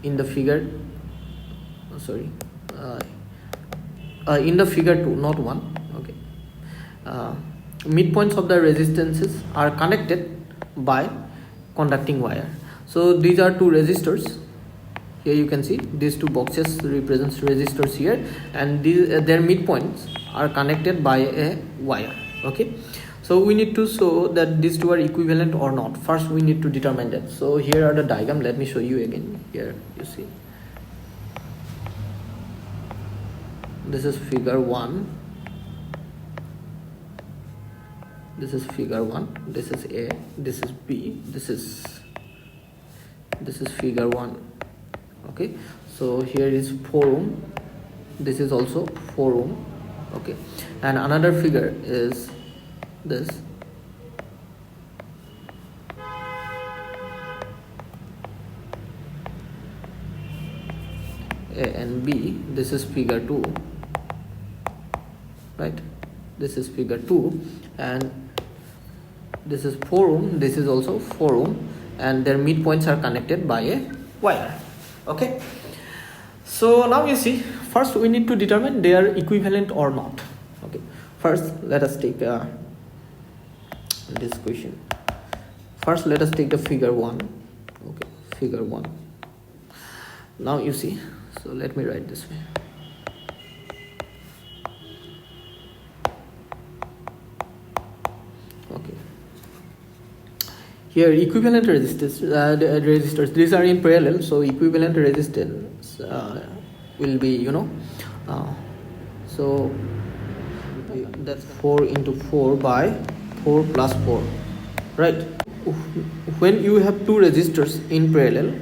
in the figure, in the figure 2, not 1. Okay, midpoints of the resistances are connected by conducting wire. So these are two resistors. Here you can see these two boxes represents resistors here, and their midpoints are connected by a wire. Okay, so we need to show that these two are equivalent or not. First we need to determine that. So here are the diagram. Let me show you again. Here you see, this is figure 1, this is figure 1, this is A, this is B, this is figure 1. Okay, so here is 4 ohm, this is also 4 ohm. Okay, and another figure is this, A and B. This is figure 2, right? This is figure 2, and this is 4 ohm, this is also 4 ohm, and their midpoints are connected by a wire. Okay, so now you see, first we need to determine they are equivalent or not. Okay, first let us take this question. First let us take the figure 1. Okay, figure 1. Now you see, so let me write this way. Okay, here equivalent resistors, these are in parallel, so equivalent resistance will be, so that's 4 into 4 by 4 plus 4, right? When you have two resistors in parallel,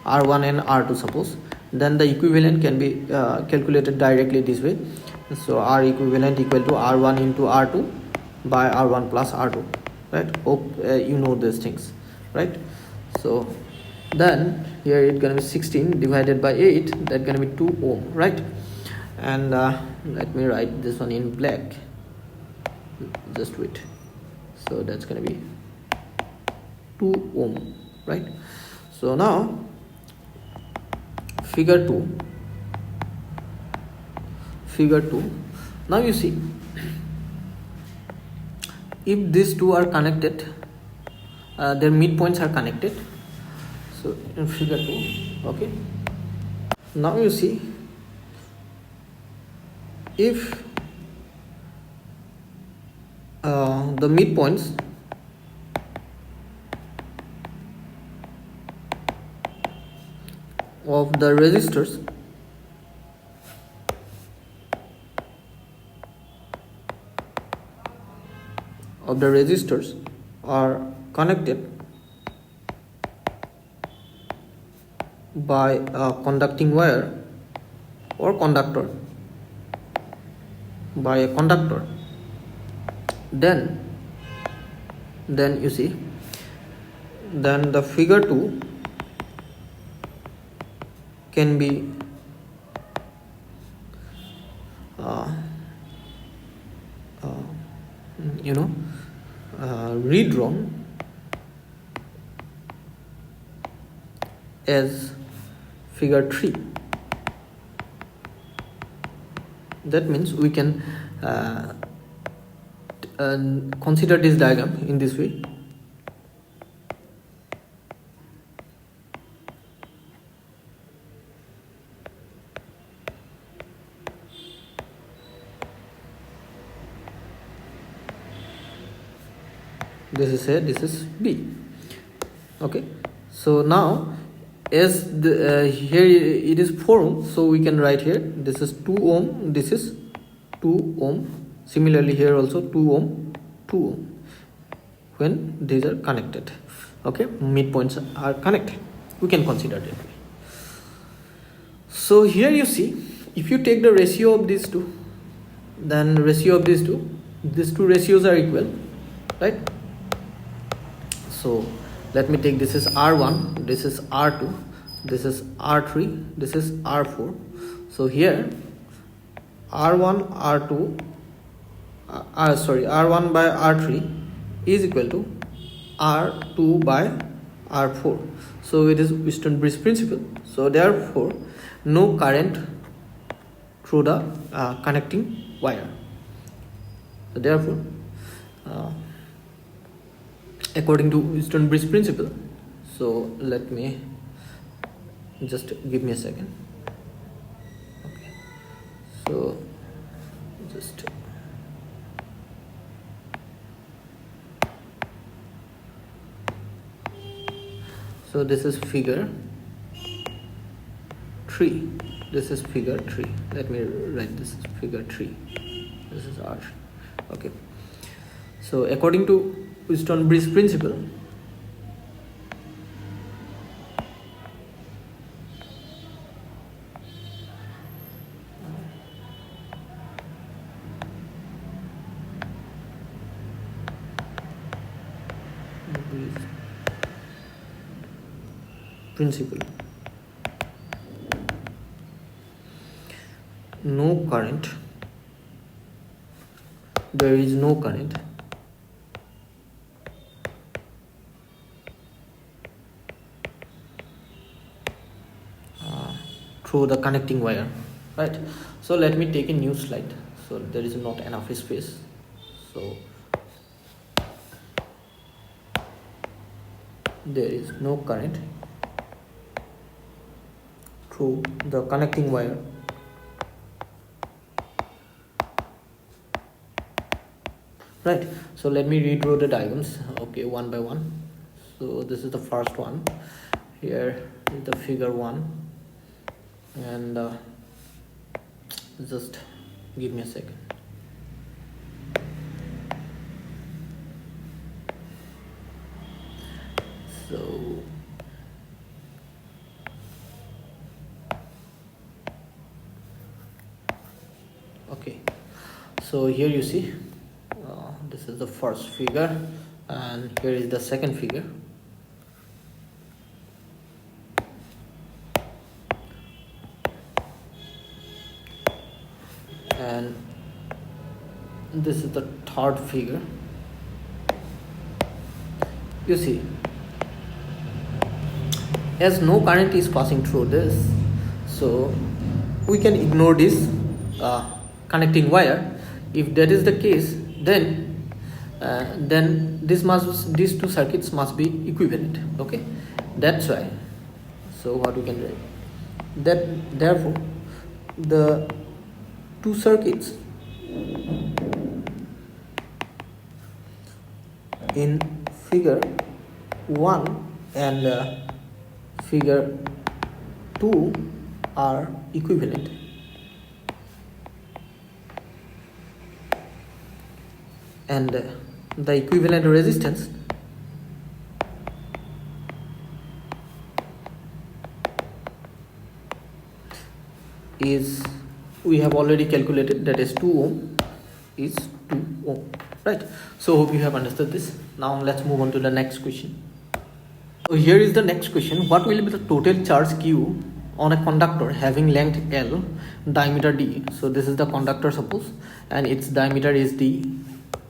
R1 and R2 suppose, then the equivalent can be calculated directly this way. So R equivalent equal to R1 into R2 by R1 plus R2, right? Hope you know these things, right? So then here it's gonna be 16 divided by 8, that's gonna be 2 ohm, right? And let me write this one in black, just wait. So that's gonna be 2 ohm, right? So now figure 2, now you see, if these two are connected, their midpoints are connected. So in figure 2, okay, now you see, if the midpoints of the resistors are connected by a conducting wire or conductor, by a conductor, then you see, then the figure 2 can be redrawn as figure 3. That means we can consider this diagram in this way. This is A, this is B. Okay, so now as the here it is 4 ohm, so we can write here this is 2 ohm, this is 2 ohm. Similarly here also 2 ohm, 2 ohm, when these are connected. Okay, midpoints are connected, we can consider that way. So here you see, if you take the ratio of these two, then ratio of these two ratios are equal, right? So let me take, this is R1, this is R2, this is R3, this is R4. So here R1 by R3 is equal to R2 by R4. So it is Wheatstone bridge principle. So therefore no current through the connecting wire. So therefore according to Wheatstone bridge principle, so let me just give me a second. Okay, so just so this is figure 3, this is figure 3, let me write this is figure 3, this is R. Okay, so according to Wheatstone bridge principle, no current, there is no current through the connecting wire, right? So let me take a new slide, so there is not enough space. So there is no current through the connecting wire, right? So let me redraw the diagrams, okay, one by one. So this is the first one, here is the figure 1, and just give me a second. So okay, so here you see this is the first figure and here is the second figure. this is the third figure. You see, as no current is passing through this, so we can ignore this connecting wire. If that is the case, then these two circuits must be equivalent. Okay, that's why. So what we can write that, therefore the two circuits in figure 1 and figure 2 are equivalent. And the equivalent resistance is, we have already calculated, that is 2 ohm is 2 ohm, right? So hope you have understood this. Now let's move on to the next question. So here is the next question. What will be the total charge Q on a conductor having length L, diameter D? So this is the conductor, suppose, and its diameter is D.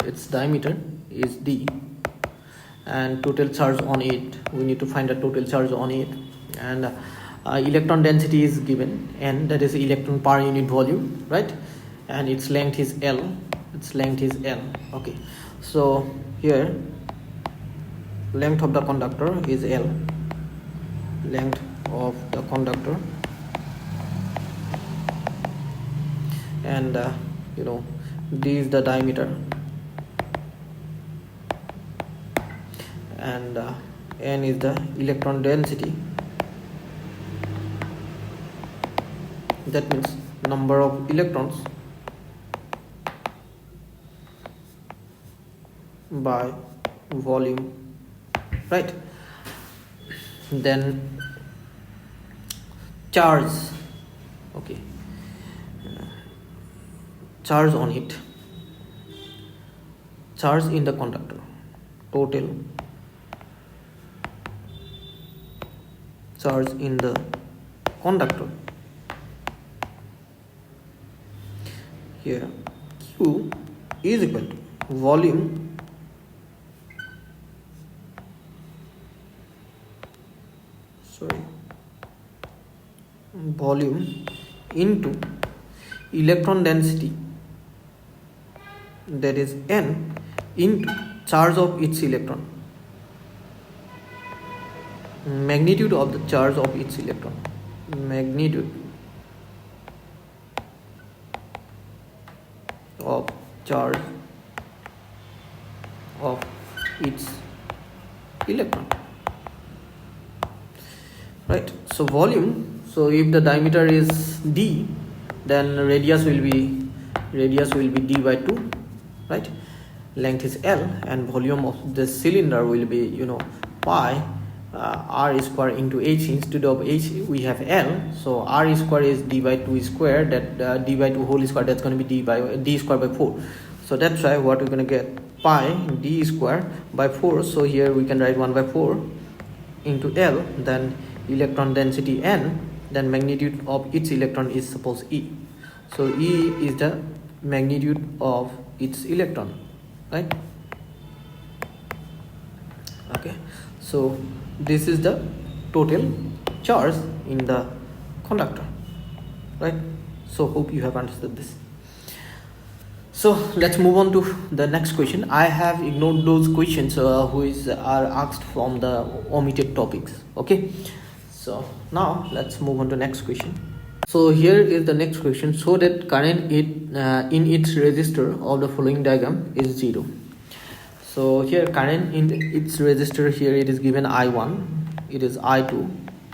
Its diameter is D, and total charge on it, we need to find the total charge on it. And electron density is given, and that is electron per unit volume, right? And its length is L. Its length is L. Okay, so here length of the conductor is L. Length of the conductor, and D is the diameter, and N is the electron density. That means number of electrons by volume, right? Then charge, okay, charge on it, charge in the conductor, total charge in the conductor. Here Q is equal to volume into electron density, that is N, into charge of its electron, magnitude of the charge of its electron, magnitude of charge of its electron, right? So volume, so if the diameter is D, then radius will be D by 2, right? Length is L, and volume of the cylinder will be pi r square into h. Instead of h we have L, so r square is D by 2 square, that D by 2 whole square, that's going to be D square by 4. So that's why what we're going to get, pi D square by 4. So here we can write 1 by 4 into L, then electron density N, then magnitude of its electron is suppose E. So E is the magnitude of its electron, right? Okay, so this is the total charge in the conductor, right? So hope you have understood this. So let's move on to the next question. I have ignored those questions which are asked from the omitted topics. Okay, so now let's move on to next question. So here is the next question. So that current in its resistor of the following diagram is 0. So here current in its resistor, here it is given I1, it is I2,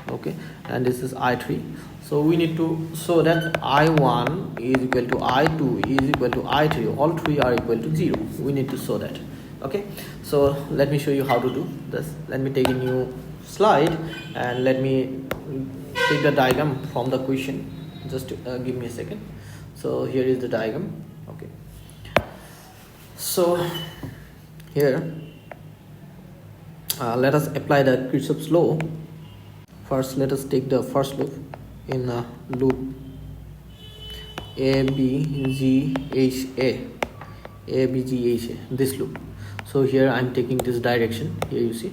okay, and this is I3. So we need to show that I1 is equal to I2 is equal to I3, all three are equal to 0. We need to show that. Okay, so let me show you how to do this. Let me take a new slide and let me take the diagram from the question. Just give me a second. So here is the diagram. Okay, so here let us apply the Kirchhoff's law. First let us take the first loop in loop A B G H A. A B G H A, this loop. So here I'm taking this direction. Here you see,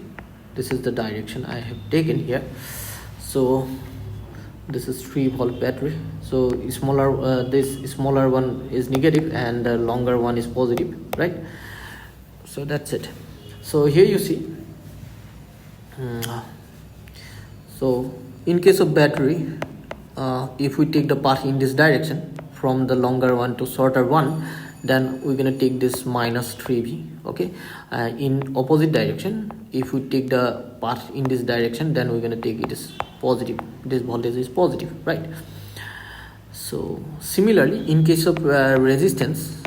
this is the direction I have taken here. So this is 3-volt battery. So smaller this smaller one is negative and the longer one is positive, right? So that's it. So here you see, so in case of battery, if we take the path in this direction from the longer one to shorter one, then we're gonna take this minus 3V. Okay, in opposite direction, if we take the path in this direction, then we're gonna take it as positive. This voltage is positive, right? So similarly, in case of resistance,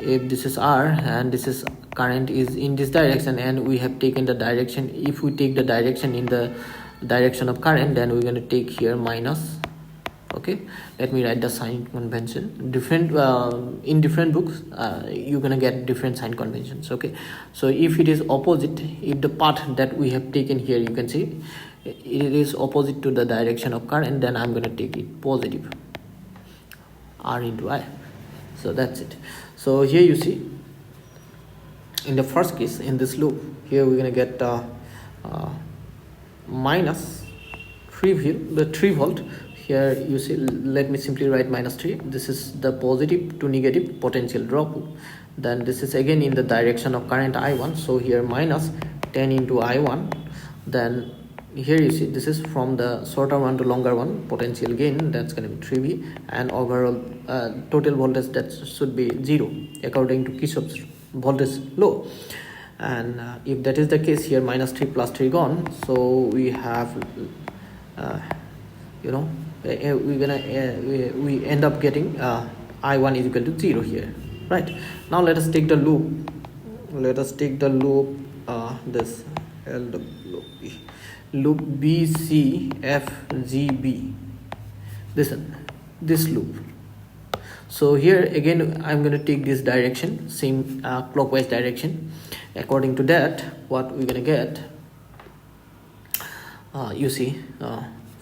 if this is R and this is current is in this direction, and we have taken the direction, if we take the direction in the direction of current, then we're going to take here minus. Okay, let me write the sign convention. Different in different books you're gonna get different sign conventions. Okay, so if it is opposite, if the path that we have taken here, you can see it is opposite to the direction of current, then I'm gonna take it positive, R into I. So that's it. So here you see, in the first case, in this loop here, we're gonna get minus 3 volt. Here you see, let me simply write minus 3. This is the positive to negative potential drop. Then this is again in the direction of current I1. So here minus 10 into I1. Then here you see, this is from the shorter one to longer one, potential gain, that's going to be 3V, and overall total voltage that should be 0 according to Kirchhoff's voltage law. And if that is the case, here minus 3 plus 3 gone, so we have we end up getting I1 is equal to 0 here, right? Now let us take the loop. This loop BCFGB, this loop. So here again I'm going to take this direction, same clockwise direction. According to that, what we're going to get, you see,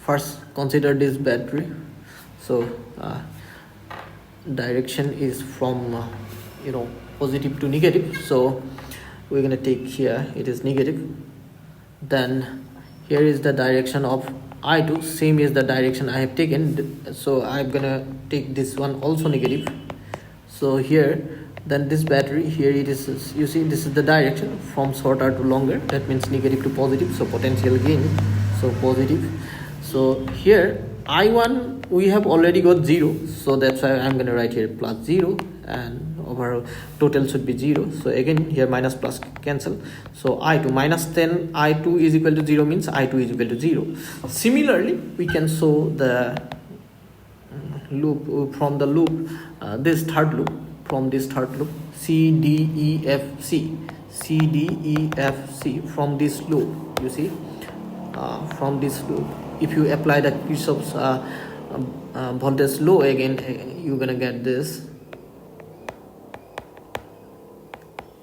first consider this battery. So direction is from positive to negative, so we're going to take here, it is negative. Then here is the direction of I2, same as the direction I have taken, so I'm gonna take this one also negative. So here, then this battery, here it is, you see, this is the direction from shorter to longer, that means negative to positive, so potential gain, so positive. So here I1 we have already got 0, so that's why I'm gonna write here plus 0, and overall total should be 0. So again here minus plus cancel, so I2 minus 10, I2 is equal to 0 means I2 is equal to 0. Similarly, we can show the loop from the loop, this third loop, from this third loop, CDEFC, from this loop, you see, from this loop, if you apply the Kirchhoff's voltage law again, you're gonna get this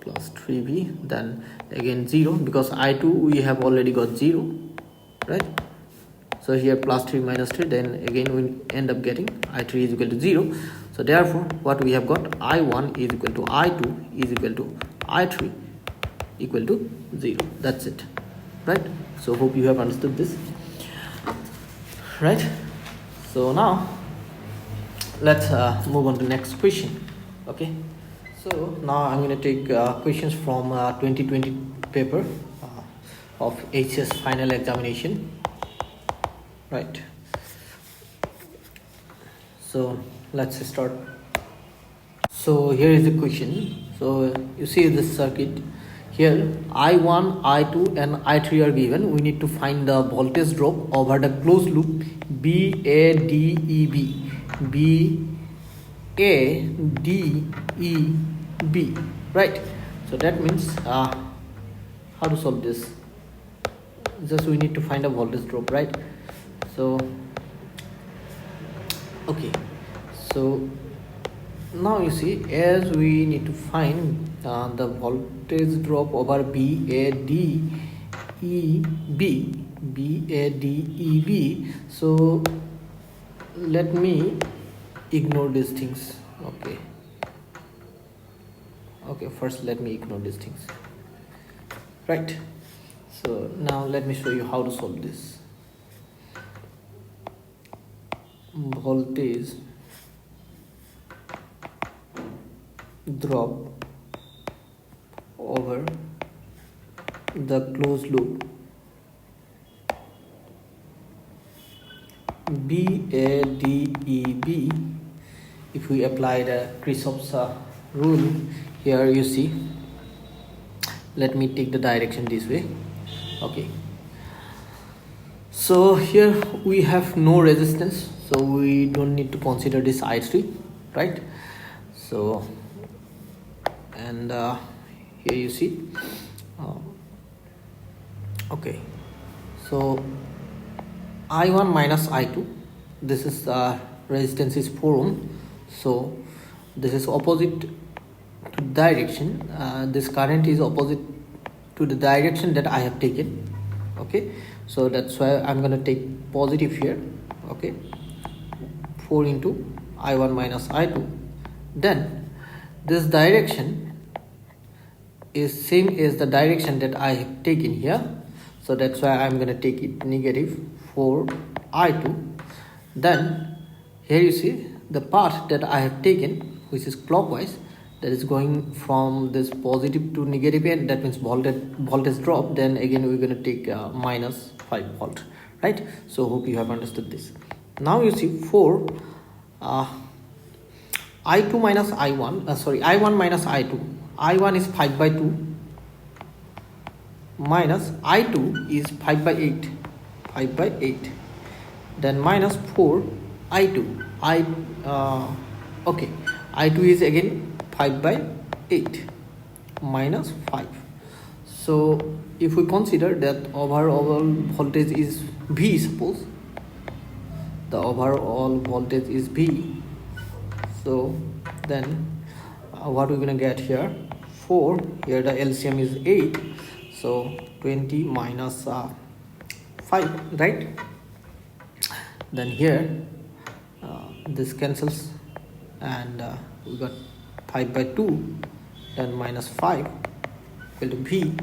plus 3V, then again 0, because I2 we have already got 0, right? So here plus 3 minus 3, then again we end up getting I3 is equal to 0. So therefore what we have got, I1 is equal to I2 is equal to I3 equal to 0. That's it, right? So hope you have understood this, right? So now let's move on to next question. Okay, so now I'm going to take questions from 2020 paper of AHSEC final examination, right? So let's start. So here is the question. So you see this circuit here, I1, I2 and I3 are given. We need to find the voltage drop over the closed loop BADEB, right? So that means how to solve this? Just we need to find a voltage drop, right? So okay, so now you see, as we need to find the voltage drop over BADEB, so let me ignore these things. Okay, first let me ignore these things, right? So now let me show you how to solve this. Voltage drop over the closed loop BADEB. If we apply the Kirchhoff's rule here, you see, let me take the direction this way. Okay, so here we have no resistance, so we don't need to consider this I3, right? So and here you see, okay, so I1 minus I2, this is resistance is 4 ohm, so this is opposite to direction, this current is opposite to the direction that I have taken. Okay, so that's why I'm gonna take positive here. Okay, 4 into I1 minus I2, then this direction is same as the direction that I have taken here, so that's why I'm gonna take it negative 4 I2. Then here you see the path that I have taken, which is clockwise, that is going from this positive to negative end, that means voltage drop. Then again we're going to take minus 5 volt, right? So hope you have understood this. Now you see 4 I2 minus I1, I1 minus I2. I1 is 5 by 2 minus I2 is 5 by 8, then minus 4 I2. Okay, I2 is again 5 by 8 minus 5. So if we consider that overall voltage is V, suppose the overall voltage is V, so then what we're gonna get here, 4, here the LCM is 8, so 20 minus 5, right? Then here this cancels, and we got 5 by 2, then minus 5 equal to V.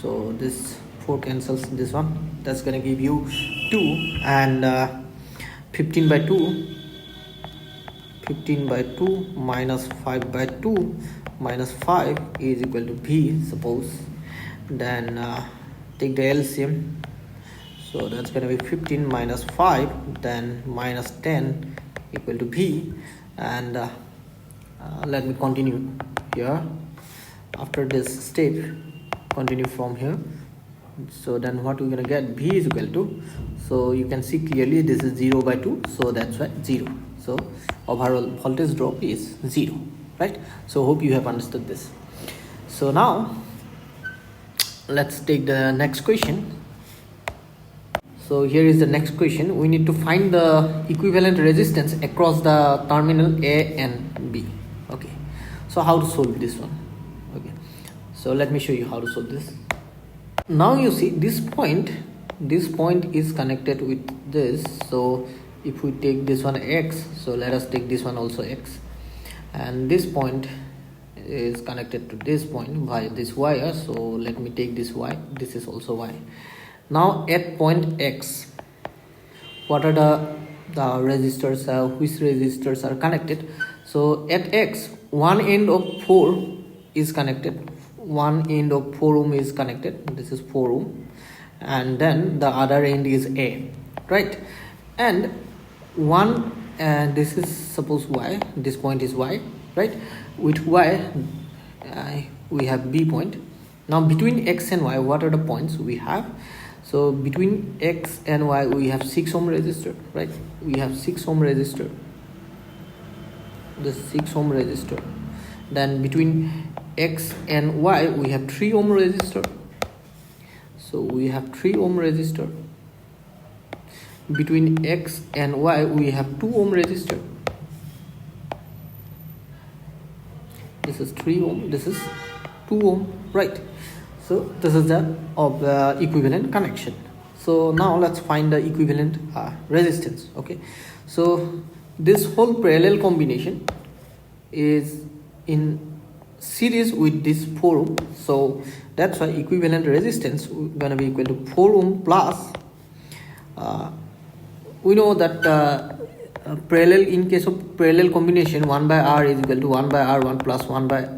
So this 4 cancels this one, that's gonna give you 2, and 15 by 2 minus 5 by 2 minus 5 is equal to V, suppose. Then take the LCM, so that's gonna be 15 minus 5, then minus 10 equal to V. And let me continue here after this step, continue from here. So then what we're gonna get, V is equal to, so you can see clearly this is 0 by 2, so that's why 0. So overall voltage drop is 0, right? So hope you have understood this. So now let's take the next question. So here is the next question. We need to find the equivalent resistance across the terminal A and B. Okay, so how to solve this one? Okay, so let me show you how to solve this. Now you see this point is connected with this. So if we take this one X, so let us take this one also X, and this point is connected to this point by this wire. So let me take this Y, this is also Y. Now at point X, what are the resistors, which resistors are connected? So at X, one end of 4 is connected, one end of 4 ohm is connected, this is 4 ohm, and then the other end is A, right? And one, this is suppose Y, this point is Y, right? With Y we have B point. Now between X and Y, what are the points we have? So between X and Y we have 6 ohm resistor, right? We have 6 ohm resistor, this 6 ohm resistor. Then between X and Y we have 3 ohm resistor, so we have 3 ohm resistor. Between X and Y we have 2 ohm resistor, this is 3 ohm, this is 2 ohm, right? So this is the equivalent connection. So now let's find the equivalent resistance. Okay, so this whole parallel combination is in series with this 4 ohm, so that's why equivalent resistance gonna be equal to 4 ohm plus we know that parallel, in case of parallel combination, 1 by R is equal to 1 by R1 plus 1 by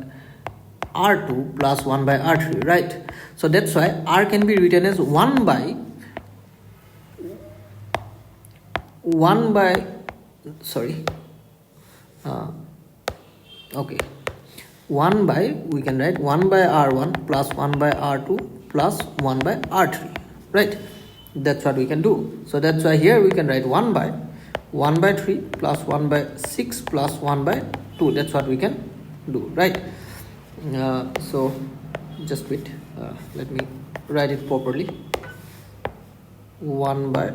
R2 plus 1 by R3, right? So that's why R can be written as 1 by sorry, okay, 1 by, we can write 1 by R1 plus 1 by R2 plus 1 by R3, right? That's what we can do. So that's why here we can write 1 by 3 plus 1 by 6 plus 1 by 2. That's what we can do, right? So just wait, let me write it properly. 1 by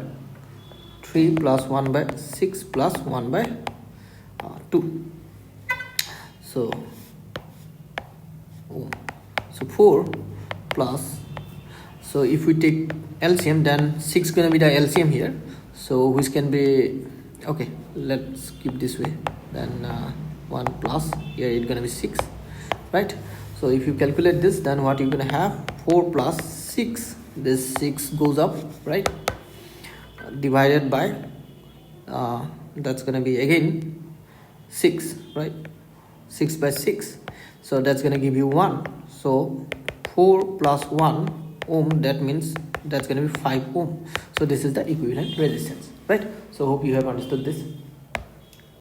3 plus 1 by 6 plus 1 by 2. So 4 plus, so if we take LCM, then 6 gonna be the LCM here, so which can be, okay, let's keep this way, then 1 plus, here it's gonna be 6, right? So if you calculate this, then what you're gonna have, 4 plus 6, this 6 goes up, right, divided by that's gonna be again 6, right, 6 by 6, so that's gonna give you 1. So 4 plus 1 ohm, that means that's going to be 5 ohm. So this is the equivalent resistance, right? So hope you have understood this.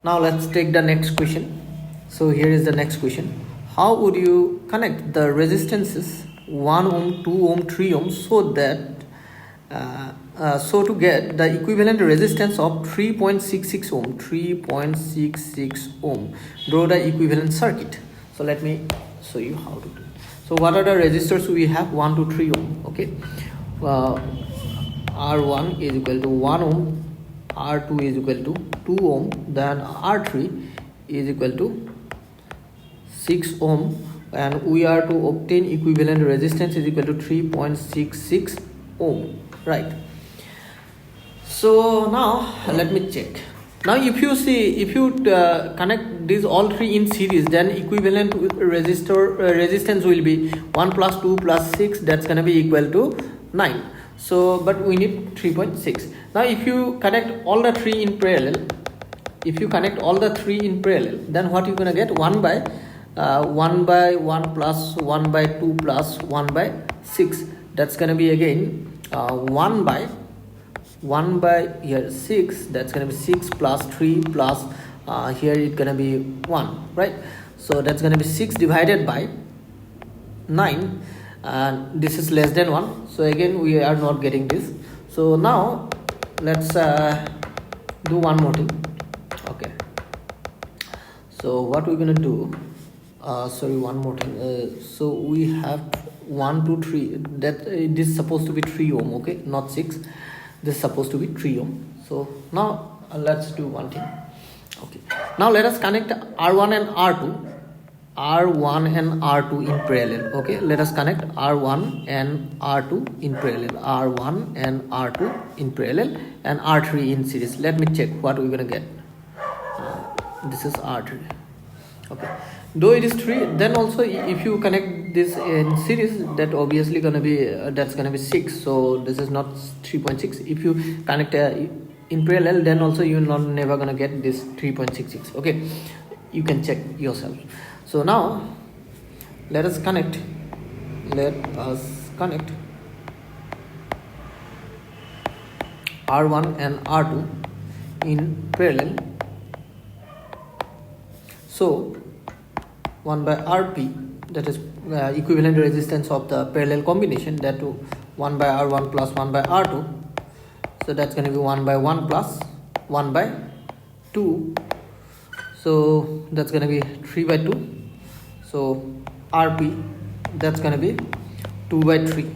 Now let's take the next question. So here is the next question. How would you connect the resistances 1 ohm, 2 ohm, 3 ohm so that so to get the equivalent resistance of 3.66 ohm, 3.66 ohm, draw the equivalent circuit. So let me show you how to do it. So what are the resistors we have? 1 to 3 ohm, okay. R1 is equal to 1 ohm, R2 is equal to 2 ohm, then R3 is equal to 6 ohm, and we are to obtain equivalent resistance is equal to 3.66 ohm, right? So now let me check. Now if you see, if you connect these all three in series, then equivalent resistance will be 1 plus 2 plus 6, that's gonna be equal to 9. So but we need 3.6. Now if you connect all the three in parallel, then what you're gonna get? 1 by 1 plus 1 by 2 plus 1 by 6, that's gonna be again 1 by here 6, that's gonna be 6 plus 3 plus here it's gonna be 1, right? So that's gonna be 6 divided by 9, and this is less than 1, so again we are not getting this. So now let's do one more thing. Okay, so what we're gonna do, one more thing. So we have 1 2 3, that this is supposed to be 3 ohm, okay, not 6. This is supposed to be 3 ohm. So now let's do one thing. Okay, now let us connect R1 and R2 in parallel. Okay, let us connect R1 and R2 in parallel, R1 and R2 in parallel, and R3 in series. Let me check what we're gonna get. This is R3. Okay, though it is 3, then also if you connect this in series, that obviously gonna be that's gonna be 6, so this is not 3.6. If you connect in parallel, then also you're never gonna get this 3.66. okay, you can check yourself. So now let us connect R1 and R2 in parallel. So 1 by Rp, that is equivalent resistance of the parallel combination, that to 1 by R1 plus 1 by R2, so that's going to be 1 by 1 plus 1 by 2, so that's going to be 3 by 2. So Rp, that's going to be 2 by 3,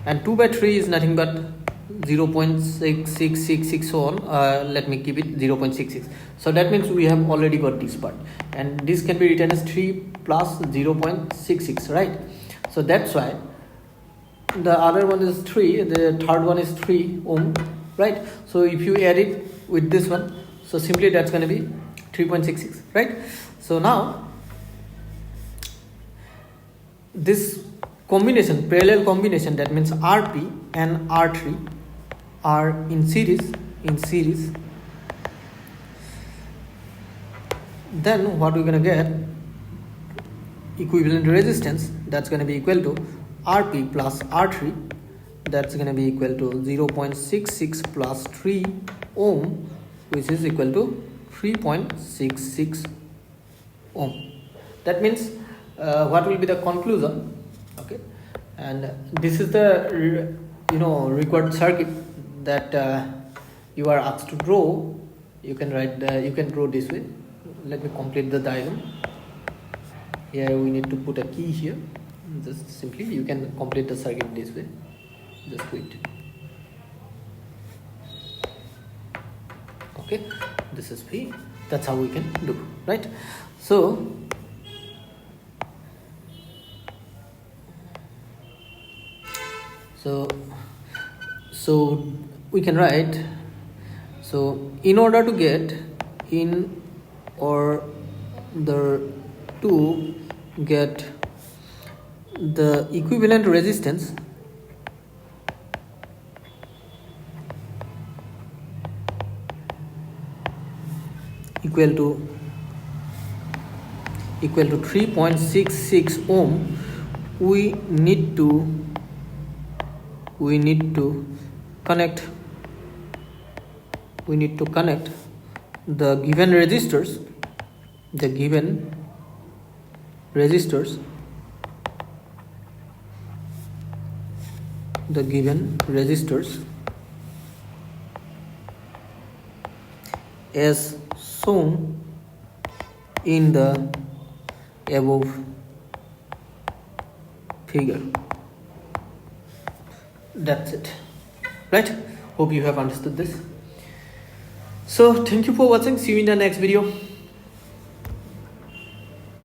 and 2 by 3 is nothing but 0.6666, so on. Let me keep it 0.66. So that means we have already got this part, and this can be written as 3 plus 0.66, right? So that's why the other one is 3, the third one is 3 ohm, right? So if you add it with this one, So simply that's going to be 3.66, right? So now this combination, parallel combination, that means RP and R3 are in series, then what we're going to get, equivalent resistance, that's going to be equal to RP plus R3, that's going to be equal to 0.66 plus 3 ohm, which is equal to 3.66 ohm. That means what will be the conclusion? Okay, and this is the required circuit that you are asked to draw. You can draw this way. Let me complete the diagram. Here we need to put a key here. Just simply you can complete the circuit this way. Just wait. Okay, this is P. That's how we can do, right? So we can write, so in order to get to get the equivalent resistance equal to 3.66 ohm, we need to connect the given resistors as shown in the above figure. That's it, right? Hope you have understood this. So thank you for watching. See you in the next video.